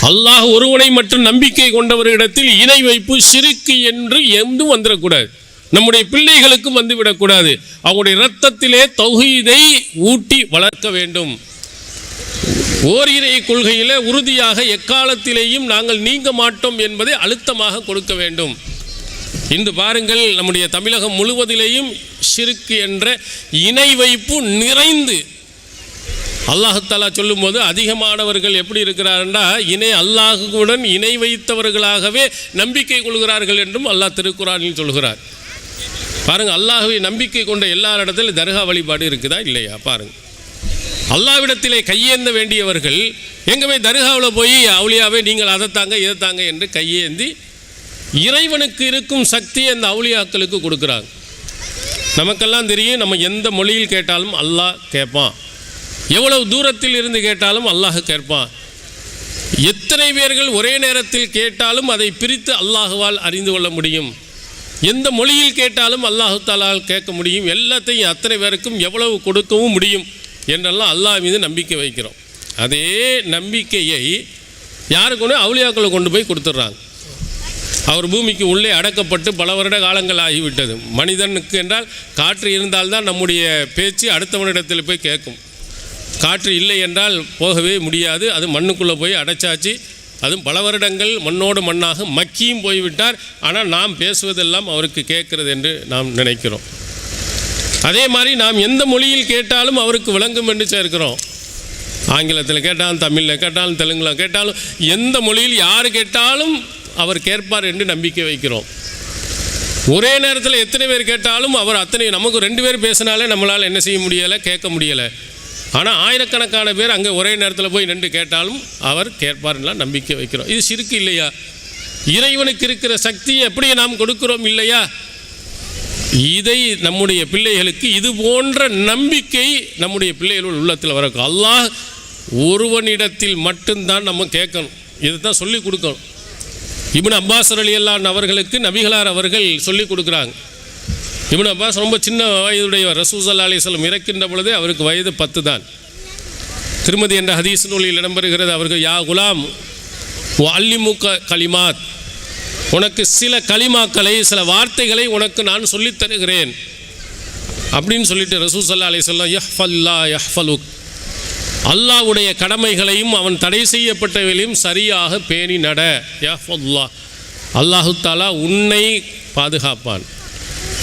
அல்லாஹ் ஒருவனை மட்டும் நம்பிக்கை கொண்டவர்களிடத்தில் இணை வைப்பு ஷிர்க் என்று எதுவும் வந்துடக்கூடாது. நம்முடைய பிள்ளைகளுக்கும் வந்துவிடக்கூடாது. அவங்களுடைய இரத்தத்திலே தௌஹீதை ஊட்டி வளர்க்க வேண்டும். ஓரிரை கொள்கையிலே உறுதியாக எக்காலத்திலேயும் நாங்கள் நீங்க மாட்டோம் என்பதை அழுத்தமாக கொடுக்க வேண்டும். இன்று பாருங்கள், நம்முடைய தமிழகம் முழுவதிலேயும் ஷிர்க் என்ற இணை வைப்பு நிறைந்து, அல்லாஹ் தஆலா சொல்லும்போது அதிகமானவர்கள் எப்படி இருக்கிறார்னா, அல்லாஹுடன் இணை வைத்தவர்களாகவே நம்பிக்கை கொள்கிறார்கள் என்றும் அல்லாஹ் திருக்குரானில் சொல்கிறார். பாருங்கள், அல்லாஹ்வை நம்பிக்கை கொண்ட எல்லா இடத்திலும் தர்கா வழிபாடு இருக்குதா இல்லையா? பாருங்கள், அல்லாஹ்விடத்திலே கையேந்த வேண்டியவர்கள் எங்கேயுமே தர்காவில் போய் அவுலியாவே நீங்கள் அதைத்தாங்க இதைத்தாங்க என்று கையேந்தி இறைவனுக்கு இருக்கும் சக்தியை அந்த அவுலியாக்களுக்கு கொடுக்குறாங்க. நமக்கெல்லாம் தெரியும், நம்ம எந்த மொழியில் கேட்டாலும் அல்லாஹ் கேட்பான். எவ்வளவு தூரத்தில் இருந்து கேட்டாலும் அல்லாஹ் கேட்பான். எத்தனை பேர்கள் ஒரே நேரத்தில் கேட்டாலும் அதை பிரித்து அல்லாஹுவால் அறிந்து கொள்ள முடியும். எந்த மொழியில் கேட்டாலும் அல்லாஹு தஆலால் கேட்க முடியும். எல்லாத்தையும் அத்தனை பேருக்கும் எவ்வளவு கொடுக்கவும் முடியும் என்றெல்லாம் அல்லாஹ் மீது நம்பிக்கை வைக்கிறோம். அதே நம்பிக்கையை யாருக்கு கொண்டு அவுலியாக்களை கொண்டு போய் கொடுத்துட்றாங்க. அவர் பூமிக்கு உள்ளே அடக்கப்பட்டு பல வருட காலங்கள் ஆகிவிட்டது. மனிதனுக்கு என்றால் காற்று இருந்தால்தான் நம்முடைய பேச்சு அடுத்தவனிடத்தில் போய் கேட்கும். காற்று இல்லை என்றால் போகவே முடியாது. அது மண்ணுக்குள்ளே போய் அடைச்சாச்சு. அதுவும் பல வருடங்கள் மண்ணோடு மண்ணாக மக்கியும் போய்விட்டார். ஆனால் நாம் பேசுவதெல்லாம் அவருக்கு கேட்கிறது என்று நாம் நினைக்கிறோம். அதே மாதிரி நாம் எந்த மொழியில் கேட்டாலும் அவருக்கு விளங்கும் என்று சேர்க்கிறோம். ஆங்கிலத்தில் கேட்டாலும், தமிழில் கேட்டாலும், தெலுங்கில் கேட்டாலும், எந்த மொழியில் யார் கேட்டாலும் அவர் கேட்பார் என்று நம்பிக்கை வைக்கிறோம். ஒரே நேரத்தில் எத்தனை பேர் கேட்டாலும் அவர் அத்தனை, நமக்கு 2 பேர் பேசினாலே நம்மளால் என்ன செய்ய முடியலை, கேட்க முடியலை. ஆனால் ஆயிரக்கணக்கான பேர் அங்கே ஒரே நேரத்தில் போய் நின்று கேட்டாலும் அவர் கேட்பார்லாம் நம்பிக்கை வைக்கிறோம். இது ஷிர்க் இல்லையா? இறைவனுக்கு இருக்கிற சக்தியை எப்படி நாம் கொடுக்கிறோம் இல்லையா? இதை நம்முடைய பிள்ளைகளுக்கு இது போன்ற நம்பிக்கை நம்முடைய பிள்ளைகள் உள்ளத்தில் வரக்கும். அல்லாஹ் ஒருவனிடத்தில் மட்டும்தான் நம்ம கேட்கணும். இதை தான் சொல்லிக் கொடுக்கணும். இப்னு அப்பாஸ் ரலியல்லாஹு அவர்களுக்கு நபிகளார் அவர்கள் சொல்லிக் கொடுக்குறாங்க. இப்னு அப்பாஸ் ரொம்ப சின்ன வயதுடையவர். ரசூல் ஸல்லல்லாஹு அலைஹி வஸல்லம் இறக்கின்ற பொழுதே அவருக்கு வயது 10 தான். திருமதி என்ற ஹதீஸ் நூலில் இடம்பெறுகிறது, அவர்கள் யா குலாம் வஅல்லிமுக கலிமாத், உனக்கு சில கலிமாக்களை, சில வார்த்தைகளை உனக்கு நான் சொல்லித் தருகிறேன் அப்படின்னு சொல்லிட்டு ரசூல் ஸல்லல்லாஹு அலைஹி வஸல்லம் யஹ்ஃபல்லா யஹ்ஃபலுக், அல்லாஹ்வுடைய கடமைகளையும் அவன் தடை செய்யப்பட்டவைகளையும் சரியாக பேணி நட. யஹ்ஃபல்லா, அல்லாஹு தஆலா உன்னை பாதுகாப்பான்.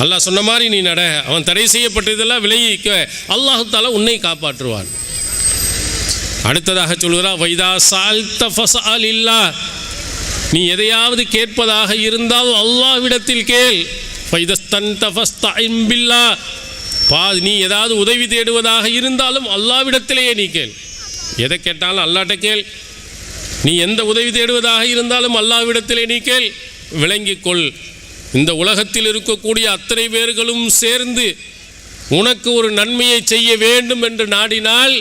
அல்லாஹ் சொன்ன மாதிரி நீ நட, அவன் தடை செய்யப்பட்டதெல்லாம் விலகிக்க, அல்லாஹு தஆலா உன்னை காப்பாற்றுவான். அடுத்ததாக சொல்கிறார், வைதா சால்த ஃபஸ்அலில்லா, நீ எதையாவது கேட்பதாக இருந்தால் அல்லாஹ்விடத்தில் கேள். ஃபைதஸ்தன்த ஃபஸ்தஇன் பில்லாஹ், நீ ஏதாவது உதவி தேடுவதாக இருந்தாலும் அல்லாஹ்விடத்திலேயே நீ கேள். எதை கேட்டாலும் அல்லாஹ்ட்ட கேள். நீ எந்த உதவி தேடுவதாக இருந்தாலும் அல்லாஹ்விடத்திலே நீ கேள். விளங்கிக்கொள், இந்த உலகத்தில் இருக்கக்கூடிய அத்தனை பேர்களும் சேர்ந்து உனக்கு ஒரு நன்மையை செய்ய வேண்டும் என்று நாடினால்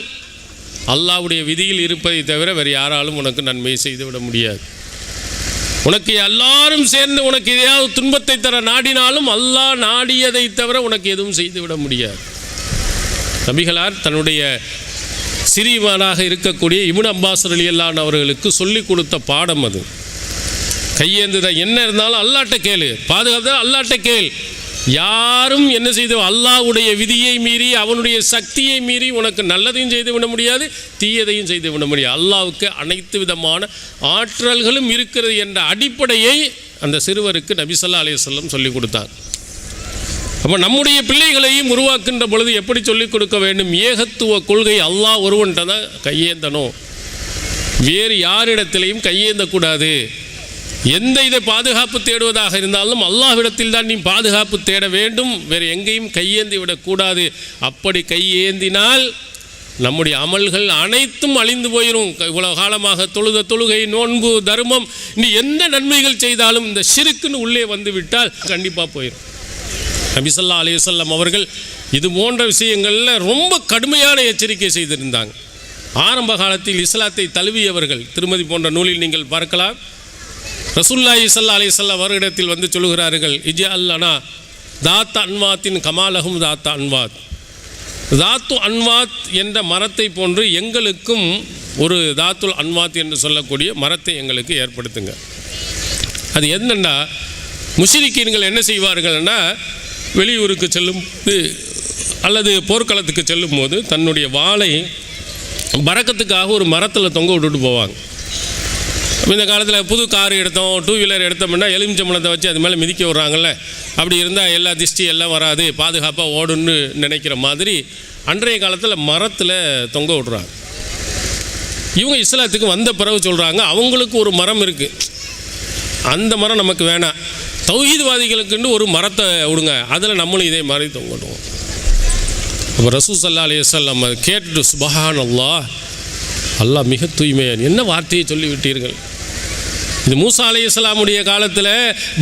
அல்லாஹ்வுடைய விதியில் இருப்பதை தவிர வேறு யாராலும் உனக்கு நன்மையை செய்துவிட முடியாது. உனக்கு எல்லாரும் சேர்ந்து உனக்கு எதையாவது துன்பத்தை தர நாடினாலும் அல்லாஹ் நாடியதை தவிர உனக்கு எதுவும் செய்துவிட முடியாது. நபிகளார் தன்னுடைய சிறியவனாக இருக்கக்கூடிய இப்னு அப்பாஸ் ரலியல்லாஹு அவர்களுக்கு சொல்லிக் கொடுத்த பாடம் அது. கையேந்துத என்ன இருந்தாலும் அல்லாஹ்ட்ட கேளு, பாதுகாப்பு அல்லாஹ்ட்ட கேள். யாரும் என்ன செய்து அல்லாஹ்வுடைய விதியை மீறி, அவனுடைய சக்தியை மீறி உனக்கு நல்லதையும் செய்து விட முடியாது, தீயதையும் செய்து விட முடியாது. அல்லாஹ்வுக்கு அனைத்து விதமான ஆற்றல்களும் இருக்கிறது என்ற அடிப்படையை அந்த சிறுவருக்கு நபி ஸல்லல்லாஹு அலைஹி வஸல்லம் சொல்லிக் கொடுத்தார். அப்போ நம்முடைய பிள்ளைகளையும் உருவாக்கின்ற பொழுது எப்படி சொல்லிக் கொடுக்க வேண்டும்? ஏகத்துவ கொள்கை, அல்லாஹ் ஒருவன்கிட்ட தான் கையேந்தணும், வேறு யாரிடத்திலையும் கையேந்தக்கூடாது. எந்த இதை பாதுகாப்பு தேடுவதாக இருந்தாலும் அல்லாஹ்விடத்தில் தான் நீ பாதுகாப்பு தேட வேண்டும், வேறு எங்கேயும் கையேந்தி விடக்கூடாது. அப்படி கையேந்தினால் நம்முடைய அமல்கள் அனைத்தும் அழிந்து போயிடும். இவ்வளோ காலமாக தொழுத தொழுகை, நோன்பு, தர்மம், நீ எந்த நன்மைகள் செய்தாலும் இந்த ஷிர்க்குன்னு உள்ளே வந்து விட்டால் கண்டிப்பாக போயிடும். நபி ஸல்லல்லாஹு அலைஹி வஸல்லம் அவர்கள் இது போன்ற விஷயங்களில் ரொம்ப கடுமையான எச்சரிக்கை செய்திருந்தாங்க. ஆரம்ப காலத்தில் இஸ்லாத்தை தழுவியவர்கள் திருமதி போன்ற நூலில் நீங்கள் பார்க்கலாம். ரசூலுல்லாஹி ஸல்லல்லாஹு அலைஹி வஸல்லம் அவர்களிடத்தில் வந்து சொல்கிறார்கள், இஜ்அல் லனா தாத்த அன்வாத்தின் கமாலஹும் தாத்த அன்வாத், தாத்து அன்வாத் என்ற மரத்தை போன்று எங்களுக்கும் ஒரு தாத்துல் அன்வாத் என்று சொல்லக்கூடிய மரத்தை எங்களுக்கு ஏற்படுத்துங்க. அது என்னென்னா, முஷ்ரிக்கீன்கள் என்ன செய்வார்கள்னா, வெளியூருக்கு செல்லும் அல்லது போர்க்களத்துக்கு செல்லும் போது தன்னுடைய வாளை பறக்கத்துக்காக ஒரு மரத்தில் தொங்க விட்டுட்டு போவாங்க. இந்த காலத்தில் புது கார் எடுத்தோம், 2 வீலர் எடுத்தோம்னா எலுமிச்சம்பழத்தை வச்சு அது மேலே மிதிக்க விட்றாங்கல்ல, அப்படி இருந்தால் எல்லா திஷ்டி எல்லாம் வராது, பாதுகாப்பாக ஓடுன்னு நினைக்கிற மாதிரி அன்றைய காலத்தில் மரத்தில் தொங்க விட்றாங்க. இவங்க இஸ்லாத்துக்கு வந்த பிறகு சொல்கிறாங்க, அவங்களுக்கு ஒரு மரம் இருக்குது, அந்த மரம் நமக்கு வேணாம், தௌஹீத்வாதிகளுக்குன்னு ஒரு மரத்தை விடுங்க, அதில் நம்மளும் இதே மாதிரி தொங்கட்டும். அப்போ ரசூல் ஸல்லல்லாஹு அலைஹி வஸல்லம் அதை கேட்டுட்டு, சுப்ஹானல்லாஹ், அல்லாஹ் மிக தூய்மையான், என்ன வார்த்தையை சொல்லிவிட்டீர்கள். இது மூசா அலைஹிஸ்ஸலாமுடைய காலத்தில்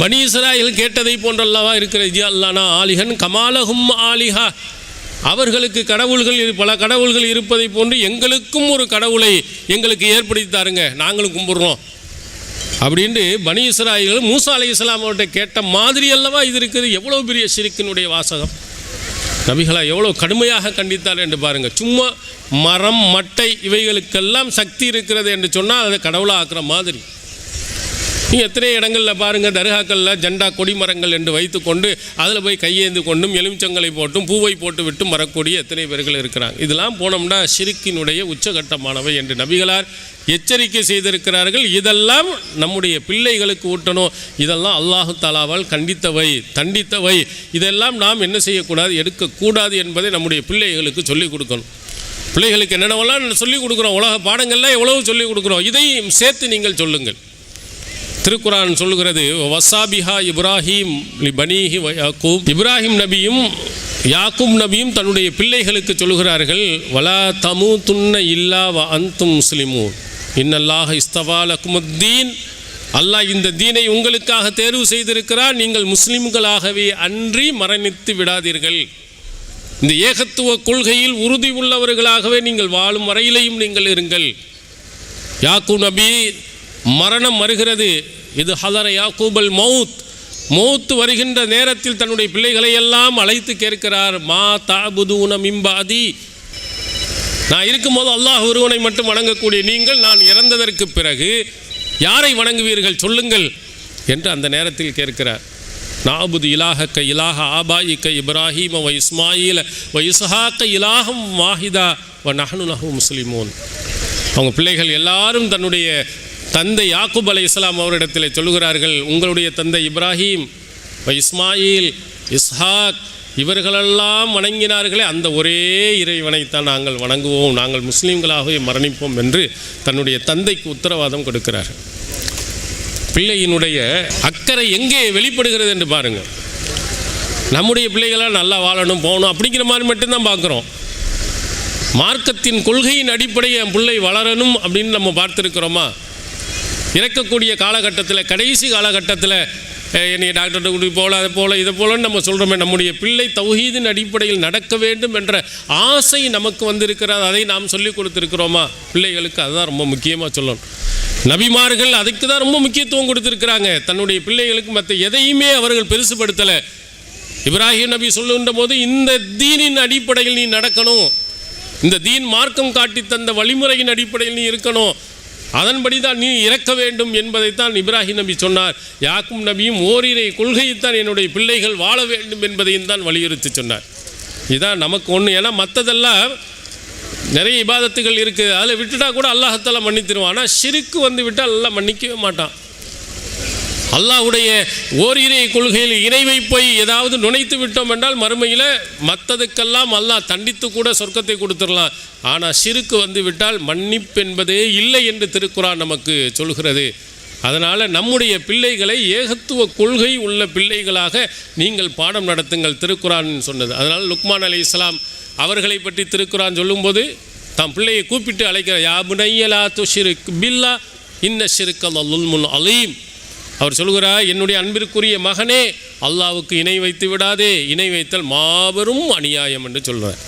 பனி இஸ்ராயீல் கேட்டதை போன்றல்லவா இருக்கிற இஜ்அல்னா ஆலிஹன் கமாலஹும் ஆலிஹா, அவர்களுக்கு கடவுள்கள் பல கடவுள்கள் இருப்பதை போன்று எங்களுக்கும் ஒரு கடவுளை எங்களுக்கு ஏற்படுத்தி தாருங்க, நாங்களும் கும்பிட்றோம் அப்படின்ட்டு பனி இஸ்ராயீல் மூசா அலைஹிஸ்ஸலாம் அவர்கிட்ட கேட்ட மாதிரி அல்லவா இது இருக்குது. எவ்வளோ பெரிய ஷிர்க்கினுடைய வாசகம். நபிகளா எவ்வளோ கடுமையாக கண்டித்தார் என்று பாருங்கள். சும்மா மரம், மட்டை இவைகளுக்கெல்லாம் சக்தி இருக்கிறது என்று சொன்னால் அதை கடவுளாக ஆக்குற மாதிரி. நீங்கள் எத்தனை இடங்களில் பாருங்கள், தர்காக்களில் ஜெண்டா கொடி மரங்கள் என்று வைத்துக்கொண்டு அதில் போய் கையேந்து கொண்டும் எலுமிச்சங்களை போட்டும் பூவை போட்டு விட்டும் வரக்கூடிய எத்தனை பேர்கள் இருக்கிறாங்க. இதெல்லாம் போனோம்னா ஷிர்க்கினுடைய உச்சகட்டமானவை என்று நபிகளார் எச்சரிக்கை செய்திருக்கிறார்கள். இதெல்லாம் நம்முடைய பிள்ளைகளுக்கு ஊட்டணும். இதெல்லாம் அல்லாஹு தஆலாவால் கண்டித்தவை, தண்டித்தவை. இதெல்லாம் நாம் என்ன செய்யக்கூடாது, எடுக்கக்கூடாது என்பதை நம்முடைய பிள்ளைகளுக்கு சொல்லிக் கொடுக்கணும். பிள்ளைகளுக்கு என்னென்னவெல்லாம் சொல்லிக் கொடுக்குறோம், உலக பாடங்கள்லாம் எவ்வளவு சொல்லிக் கொடுக்குறோம், இதையும் சேர்த்து நீங்கள் சொல்லுங்கள். திருக்குரான் சொல்லுகிறது, வசாபிஹா இப்ராஹிம் லிபனீஹி வ யாக்கூப், இப்ராஹிம் நபியும் யாக்கூப் நபியும் தன்னுடைய பிள்ளைகளுக்கு சொல்கிறார்கள், வலா தமூதுன்ன இல்லா வ அன்தும் முஸ்லிமூன் இன்னல்லாஹ இஸ்தஃபா லக்குமுத்தீன், அல்லாஹ் இந்த தீனை உங்களுக்காக தேர்வு செய்திருக்கிறார், நீங்கள் முஸ்லிம்களாகவே அன்றி மரணித்து விடாதீர்கள். இந்த ஏகத்துவ கொள்கையில் உறுதி உள்ளவர்களாகவே நீங்கள் வாழும் வரையிலையும் நீங்கள் இருங்கள். யாக்கூப் நபி மரணம் வருகிறது, இது ஹதர யாக்கூபல் மௌத், மௌத்து வருகின்ற நேரத்தில் தன்னுடைய பிள்ளைகளை எல்லாம் அழைத்து கேட்கிறார், மா தஅபுதூன மின் பஅதி, நான் இருக்கும்போது அல்லாஹ் ஒருவனை மட்டும் வணங்கக்கூடிய நீங்கள் நான் இறந்ததற்கு பிறகு யாரை வணங்குவீர்கள் சொல்லுங்கள் என்று அந்த நேரத்தில் கேட்கிறார். நாபுது இலாஹக்க இலாஹ ஆபாயிக்க இப்ராஹீம வ இஸ்மாயில் வ இஸ்ஹாக்க இலாஹம் வாஹிதா வ நஹ்னு லஹு முஸ்லிமூன். அவங்க பிள்ளைகள் எல்லாரும் தன்னுடைய தந்தை யாக்கூப் அலைஹிஸ்ஸலாம் அவரிடத்தில் சொல்லுகிறார்கள், உங்களுடைய தந்தை இப்ராஹீம், இஸ்மாயில், இஸ்ஹாக் இவர்களெல்லாம் வணங்கினார்களே அந்த ஒரே இறைவனைத்தான் நாங்கள் வணங்குவோம், நாங்கள் முஸ்லீம்களாகவே மரணிப்போம் என்று தன்னுடைய தந்தைக்கு உத்தரவாதம் கொடுக்கிறார்கள். பிள்ளையினுடைய அக்கறை எங்கே வெளிப்படுகிறது என்று பாருங்கள். நம்முடைய பிள்ளைகளாக நல்லா வாழணும் போகணும் அப்படிங்கிற மாதிரி மட்டும்தான் பார்க்குறோம். மார்க்கத்தின் கொள்கையின் அடிப்படையை என் பிள்ளை வளரணும் அப்படின்னு நம்ம பார்த்துருக்கிறோமா? இறக்கக்கூடிய காலகட்டத்தில், கடைசி காலகட்டத்தில் என்னை டாக்டர்கிட்ட கூட்டிட்டு போகல, அதை போல இதை போலன்னு நம்ம சொல்கிறோமே, நம்முடைய பிள்ளை தௌஹீதின் அடிப்படையில் நடக்க வேண்டும் என்ற ஆசை நமக்கு வந்திருக்கிறது. அதை நாம் சொல்லிக் கொடுத்துருக்கிறோமா பிள்ளைகளுக்கு? அதுதான் ரொம்ப முக்கியமாக சொல்லணும். நபிமார்கள் அதுக்கு தான் ரொம்ப முக்கியத்துவம் கொடுத்துருக்குறாங்க. தன்னுடைய பிள்ளைகளுக்கு மற்ற எதையுமே அவர்கள் பெருசுபடுத்தலை. இப்ராஹிம் நபி சொல்லுகின்ற போது இந்த தீனின் அடிப்படையில் நீ நடக்கணும், இந்த தீன் மார்க்கம் காட்டி தந்த வழிமுறையின் அடிப்படையில் நீ இருக்கணும், அதன்படி தான் நீ இறக்க வேண்டும் என்பதைத்தான் இப்ராஹிம் நபி சொன்னார். யாக்கூப் நபியும் ஓரிரை கொள்கையைத்தான் என்னுடைய பிள்ளைகள் வாழ வேண்டும் என்பதையும் தான் வலியுறுத்தி சொன்னார். இதுதான் நமக்கு ஒன்று. ஏன்னா மற்றதெல்லாம் நிறைய இபாதத்துகள் இருக்குது, அதில் விட்டுட்டா கூட அல்லாஹ் மன்னித்திருவான். ஆனால் ஷிர்க்கு வந்து விட்டால் அல்லாஹ் மன்னிக்கவே மாட்டான். அல்லாஹ்வுடைய ஓரிரை கொள்கையில் இணை வைப்பை ஏதாவது நுழைத்து விட்டோம் என்றால் மறுமையில் மற்றதுக்கெல்லாம் அல்லாஹ் தண்டித்து கூட சொர்க்கத்தை கொடுத்துடலாம். ஆனால் ஷிர்க்கு வந்து விட்டால் மன்னிப்பு என்பதே இல்லை என்று திருக்குரான் நமக்கு சொல்கிறது. அதனால் நம்முடைய பிள்ளைகளை ஏகத்துவ கொள்கை உள்ள பிள்ளைகளாக நீங்கள் பாடம் நடத்துங்கள், திருக்குரான் சொன்னது. அதனால் லுக்மான் அலைஹிஸ்ஸலாம் அவர்களை பற்றி திருக்குரான் சொல்லும்போது தான் பிள்ளையை கூப்பிட்டு அழைக்கிற யா புனையலா துஷிரிக் பில்லா இன்ன ஷிர்க லல்முன் அலீம். அவர் சொல்கிறார், என்னுடைய அன்பிற்குரிய மகனே, அல்லாவுக்கு இணை வைத்து விடாதே, இணை வைத்தல் மாபெரும் அநியாயம் என்று சொல்கிறார்.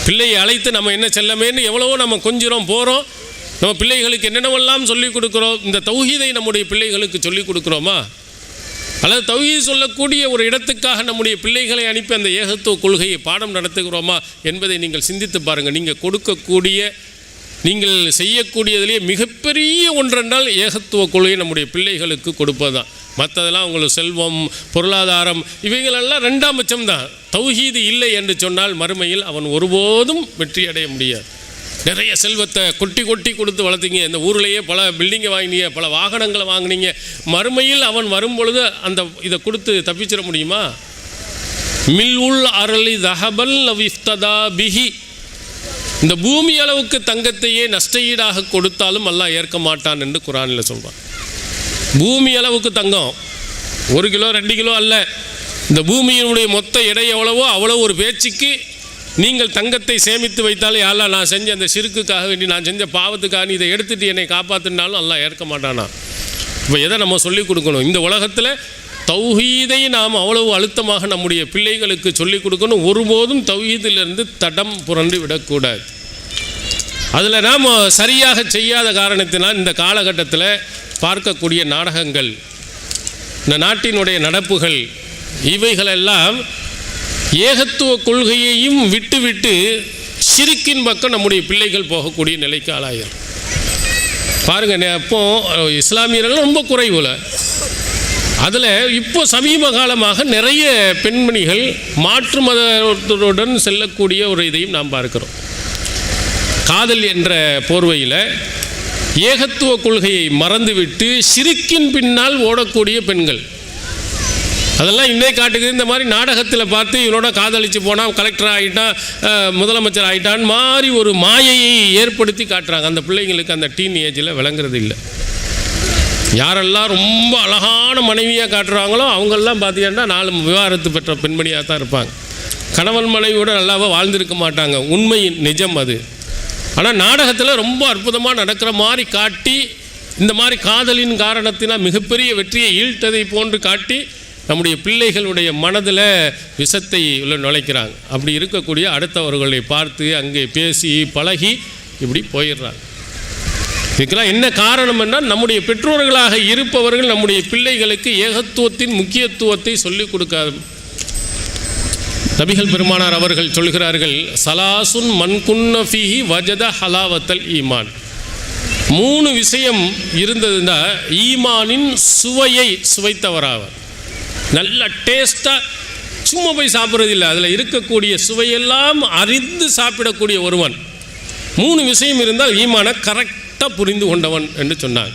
பிள்ளையை அழைத்து நம்ம என்ன செல்லமேன்னு எவ்வளவோ நம்ம கொஞ்சம் போகிறோம். நம்ம பிள்ளைகளுக்கு என்னென்னவெல்லாம் சொல்லிக் கொடுக்குறோம். இந்த தௌஹீதை நம்முடைய பிள்ளைகளுக்கு சொல்லிக் கொடுக்குறோமா? அல்லது தௌஹீத் சொல்லக்கூடிய ஒரு இடத்துக்காக நம்முடைய பிள்ளைகளை அனுப்பி அந்த ஏகத்துவ கொள்கையை பாடம் நடத்துகிறோமா என்பதை நீங்கள் சிந்தித்து பாருங்கள். நீங்கள் கொடுக்கக்கூடிய, நீங்கள் செய்யக்கூடியதிலேயே மிகப்பெரிய ஒன்றென்றால் ஏகத்துவ கொள்கையை நம்முடைய பிள்ளைகளுக்கு கொடுப்பது தான். மற்றதெல்லாம் உங்களுக்கு செல்வம், பொருளாதாரம், இவைகளெல்லாம் ரெண்டாம் பட்சம்தான். தௌஹீது இல்லை என்று சொன்னால் மறுமையில் அவன் ஒருபோதும் வெற்றி அடைய முடியாது. நிறைய செல்வத்தை கொட்டி கொட்டி கொடுத்து வளர்த்தீங்க, இந்த ஊர்லேயே பல பில்டிங்கை வாங்கினீங்க, பல வாகனங்களை வாங்கினீங்க, மறுமையில் அவன் வரும் பொழுது அந்த இதை கொடுத்து தப்பிச்சிட முடியுமா? மில்உல் அரளி தஹபல் லவிஃப்ததா பிஹி. இந்த பூமி அளவுக்கு தங்கத்தையே நஷ்டஈடாக கொடுத்தாலும் அல்லாஹ் ஏற்க மாட்டான் என்று குர்ஆனில் சொல்வான். பூமி அளவுக்கு தங்கம் 1 கிலோ 2 கிலோ அல்ல, இந்த பூமியினுடைய மொத்த எடை எவ்வளவோ அவ்வளோ ஒரு பேச்சுக்கு நீங்கள் தங்கத்தை சேமித்து வைத்தாலே, அல்லாஹ் நான் செஞ்ச அந்த ஷிர்க்குக்காக வேண்டி, நான் செஞ்ச பாவத்துக்காக நீ இதை எடுத்துகிட்டு என்னை காப்பாற்றினாலும் அல்லாஹ் ஏற்க மாட்டானா? இப்போ எதை நம்ம சொல்லிக் கொடுக்கணும்? இந்த உலகத்தில் தௌஹீதை நாம் அவ்வளவு அழுத்தமாக நம்முடைய பிள்ளைகளுக்கு சொல்லிக் கொடுக்கணும். ஒருபோதும் தௌஹீதிலிருந்து தடம் புரண்டு விடக்கூடாது. அதில் நாம் சரியாக செய்யாத காரணத்தினால் இந்த காலகட்டத்தில் பார்க்கக்கூடிய நாடகங்கள், இந்த நாட்டினுடைய நடப்புகள், இவைகளெல்லாம் ஏகத்துவ கொள்கையையும் விட்டு ஷிர்க்கின் பக்கம் நம்முடைய பிள்ளைகள் போகக்கூடிய நிலைக்கு ஆளாயிரும். பாருங்கள், அப்போ இஸ்லாமியர்கள் ரொம்ப குறைவுல, அதில் இப்போ சமீப காலமாக நிறைய பெண்மணிகள் மாற்று மதத்துடன் செல்லக்கூடிய ஒரு இதையும் நாம் பார்க்கிறோம். காதல் என்ற போர்வையில் ஏகத்துவ கொள்கையை மறந்துவிட்டு ஷிர்க்கின் பின்னால் ஓடக்கூடிய பெண்கள், அதெல்லாம் இன்னே காட்டுக்குது. இந்த மாதிரி நாடகத்தில் பார்த்து இவனோட காதலிச்சு போனால் கலெக்டர் ஆகிட்டான், முதலமைச்சர் ஆகிட்டான் மாதிரி ஒரு மாயையை ஏற்படுத்தி காட்டுறாங்க. அந்த பிள்ளைங்களுக்கு அந்த டீன் ஏஜில் விளங்குறது இல்லை. யாரெல்லாம் ரொம்ப அழகான மனைவியாக காட்டுறாங்களோ அவங்கெல்லாம் பார்த்தீங்கன்னா 4 விவாகரத்து பெற்ற பெண்மணியாக தான் இருப்பாங்க. கணவன் மனைவியோட நல்லாவோ வாழ்ந்திருக்க மாட்டாங்க. உண்மையின் நிஜம் அது. ஆனால் நாடகத்தில் ரொம்ப அற்புதமாக நடக்கிற மாதிரி காட்டி, இந்த மாதிரி காதலின் காரணத்தினால் மிகப்பெரிய வெற்றியை ஈழ்த்ததை போன்று காட்டி நம்முடைய பிள்ளைகளுடைய மனதில் விஷத்தை உள்ள நுழைக்கிறாங்க. அப்படி இருக்கக்கூடிய அடுத்தவர்களை பார்த்து அங்கே பேசி பழகி இப்படி போயிடுறாங்க. இதுக்கெல்லாம் என்ன காரணம் என்றால், நம்முடைய பெற்றோர்களாக இருப்பவர்கள் நம்முடைய பிள்ளைகளுக்கு ஏகத்துவத்தின் முக்கியத்துவத்தை சொல்லிக் கொடுக்காது. நபிகள் பெருமானார் அவர்கள் சொல்கிறார்கள், சலாசுன் மன்குன்ன ஃபீஹி வஜத ஹலாவத்தல் ஈமான். 3 விஷயம் இருந்ததுன்னா ஈமானின் சுவையை சுவைத்தவராவர். நல்ல டேஸ்ட்டாக சும்மா போய் சாப்பிட்றது இல்லை, அதில் இருக்கக்கூடிய சுவையெல்லாம் அறிந்து சாப்பிடக்கூடிய ஒருவன். 3 விஷயம் இருந்தால் ஈமானை கரெக்டாக புரிந்து கொண்டவன் என்று சொன்னாங்க.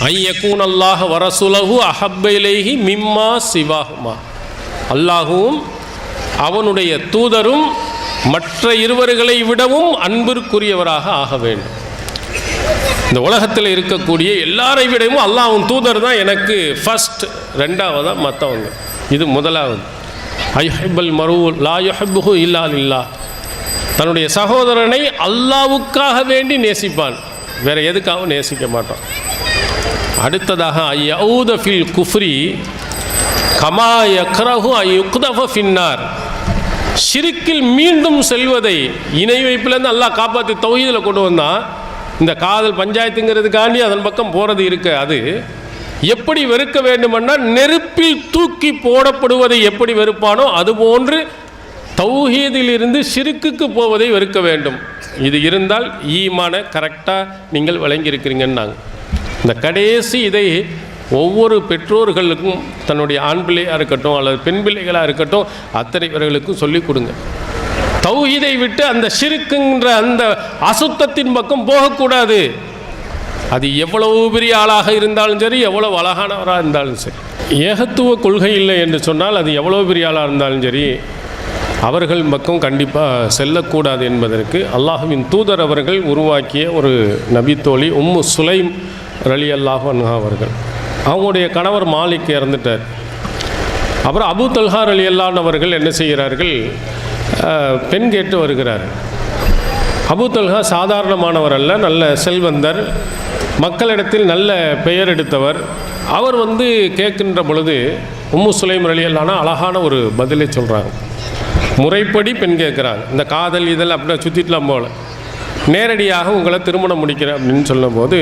ஐயக்கூன் அல்லாஹ் வரசுலஹு அஹப்பைலேஹி மிம்மா சிவாஹுமா. அல்லாஹுவும் அவனுடைய தூதரும் மற்ற இருவர்களை விடவும் அன்பிற்குரியவராக ஆக வேண்டும். இந்த உலகத்தில் இருக்கக்கூடிய எல்லாரை விடவும் அல்லாஹ்வின் தூதர் தான் எனக்கு ஃபர்ஸ்ட், 2ஆவதாக மற்றவங்க. இது முதலாவது. ஐஹிப்பல் மரு லா யுஹிப்புஹு இல்லா லில்லாஹ். தன்னுடைய சகோதரனை அல்லாஹ்வுக்காக வேண்டி நேசிப்பான், வேற எதுக்காகவும் நேசிக்க மாட்டான். அடுத்ததாக ஐயஊத ஃபில் குஃப்ரி கமா யக்ரஹு ஐயுக்தஃப ஃபின்னார். ஷிர்க்கில் மீண்டும் செல்வதை, இணை வைப்பிலேருந்து அல்லாஹ் காப்பாற்றி தௌஹீதில் கொண்டு வந்தான். இந்த காதல் பஞ்சாயத்துங்கிறதுக்காண்டி அதன் பக்கம் போகிறது இருக்கு, அது எப்படி வெறுக்க வேண்டுமென்றால் நெருப்பில் தூக்கி போடப்படுவதை எப்படி வெறுப்பானோ அதுபோன்று தௌஹீதிலிருந்து ஷிர்க்குக்கு போவதை வெறுக்க வேண்டும். இது இருந்தால் ஈமான கரெக்டாக நீங்கள் விளங்கியிருக்கிறீங்கன்னாங்க. இந்த கடைசி இதை ஒவ்வொரு பெற்றோர்களுக்கும், தன்னுடைய ஆண் பிள்ளையாக இருக்கட்டும் அல்லது பெண் பிள்ளைகளாக இருக்கட்டும், அத்தனை பேர்களுக்கும் சொல்லிக் கொடுங்க. தௌஹீதை விட்டு அந்த ஷிர்க்குன்ற அந்த அசுத்தத்தின் பக்கம் போகக்கூடாது. அது எவ்வளவு பெரிய ஆளாக இருந்தாலும் சரி, எவ்வளவு அழகானவராக இருந்தாலும் சரி. ஏகத்துவ கொள்கை இல்லை என்று சொன்னால் அது எவ்வளவு பெரிய ஆளாக இருந்தாலும் சரி, அவர்கள் பக்கம் கண்டிப்பாக செல்லக்கூடாது என்பதற்கு அல்லாஹ்வின் தூதர் அவர்கள் உருவாக்கிய ஒரு நபித்தோழி உம்மு சுலைம் ரலியல்லாஹு அன்ஹா அவர்கள். அவங்களுடைய கணவர் மாலிக் இறந்துட்டார். அப்புறம் அபூ தல்ஹா ரலியல்லாஹு அவர்கள் என்ன செய்கிறார்கள், பெண் கேட்டு வருகிறார். அபூ தல்ஹா சாதாரணமானவர் அல்ல, நல்ல செல்வந்தர், மக்களிடத்தில் நல்ல பெயர் எடுத்தவர். அவர் கேட்கின்ற பொழுது உம்மு சுலைம் ரலியல்லாஹு அன்ஹா அழகான ஒரு பதிலை சொல்கிறாங்க. முறைப்படி பெண் கேட்குறாங்க. இந்த காதல் இதெல்லாம் அப்படின்னா சுற்றிட்டுலாம் போல, நேரடியாக உங்களை திருமணம் முடிக்கிறேன் அப்படின்னு சொல்லும்போது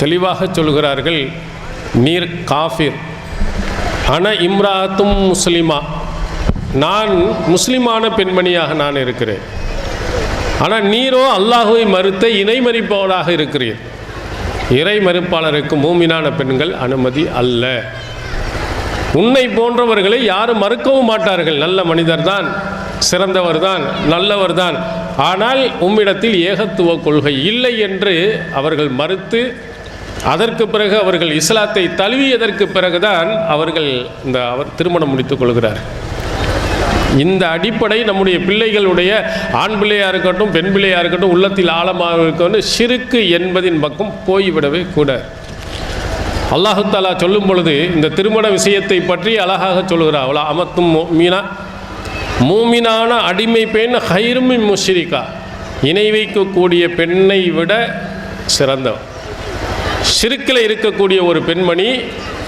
தெளிவாக சொல்கிறார்கள், நீர் காஃபிர், அன இம்ராத்தும் முஸ்லிமா, நான் முஸ்லிமான பெண்மணியாக நான் இருக்கிறேன், ஆனால் நீரோ அல்லாஹுவை மறுத்த இணை மறிப்பவராக இருக்கிறீர். இறை மறுப்பாளருக்கு மூமினான பெண்கள் அனுமதி அல்ல. உன்னை போன்றவர்களை யாரும் மறுக்கவும் மாட்டார்கள். நல்ல மனிதர் தான், சிறந்தவர் தான், நல்லவர் தான், ஆனால் உம்மிடத்தில் ஏகத்துவ கொள்கை இல்லை என்று அவர்கள் மறுத்து, அதற்கு பிறகு அவர்கள் இஸ்லாத்தை தழுவியதற்கு பிறகுதான் அவர் திருமணம் முடித்துக் கொள்கிறார். இந்த அடிப்படை நம்முடைய பிள்ளைகளுடைய ஆண் பிள்ளையாக இருக்கட்டும் பெண் பிள்ளையாக இருக்கட்டும் உள்ளத்தில் ஆழமாக இருக்கட்டும் ஷிருக்கு என்பதின் பக்கம் போய்விடவே கூட. அல்லாஹு தஆலா சொல்லும் பொழுது இந்த திருமண விஷயத்தை பற்றி அழகாக சொல்கிறார். அவளா அமத்தும் மீனா, மூமினான அடிமை பெண் ஹைரும் முஷ்ரிகா, இணை வைக்கக்கூடிய பெண்ணை விட சிறந்தவர். ஷிர்கில் இருக்கக்கூடிய ஒரு பெண்மணி,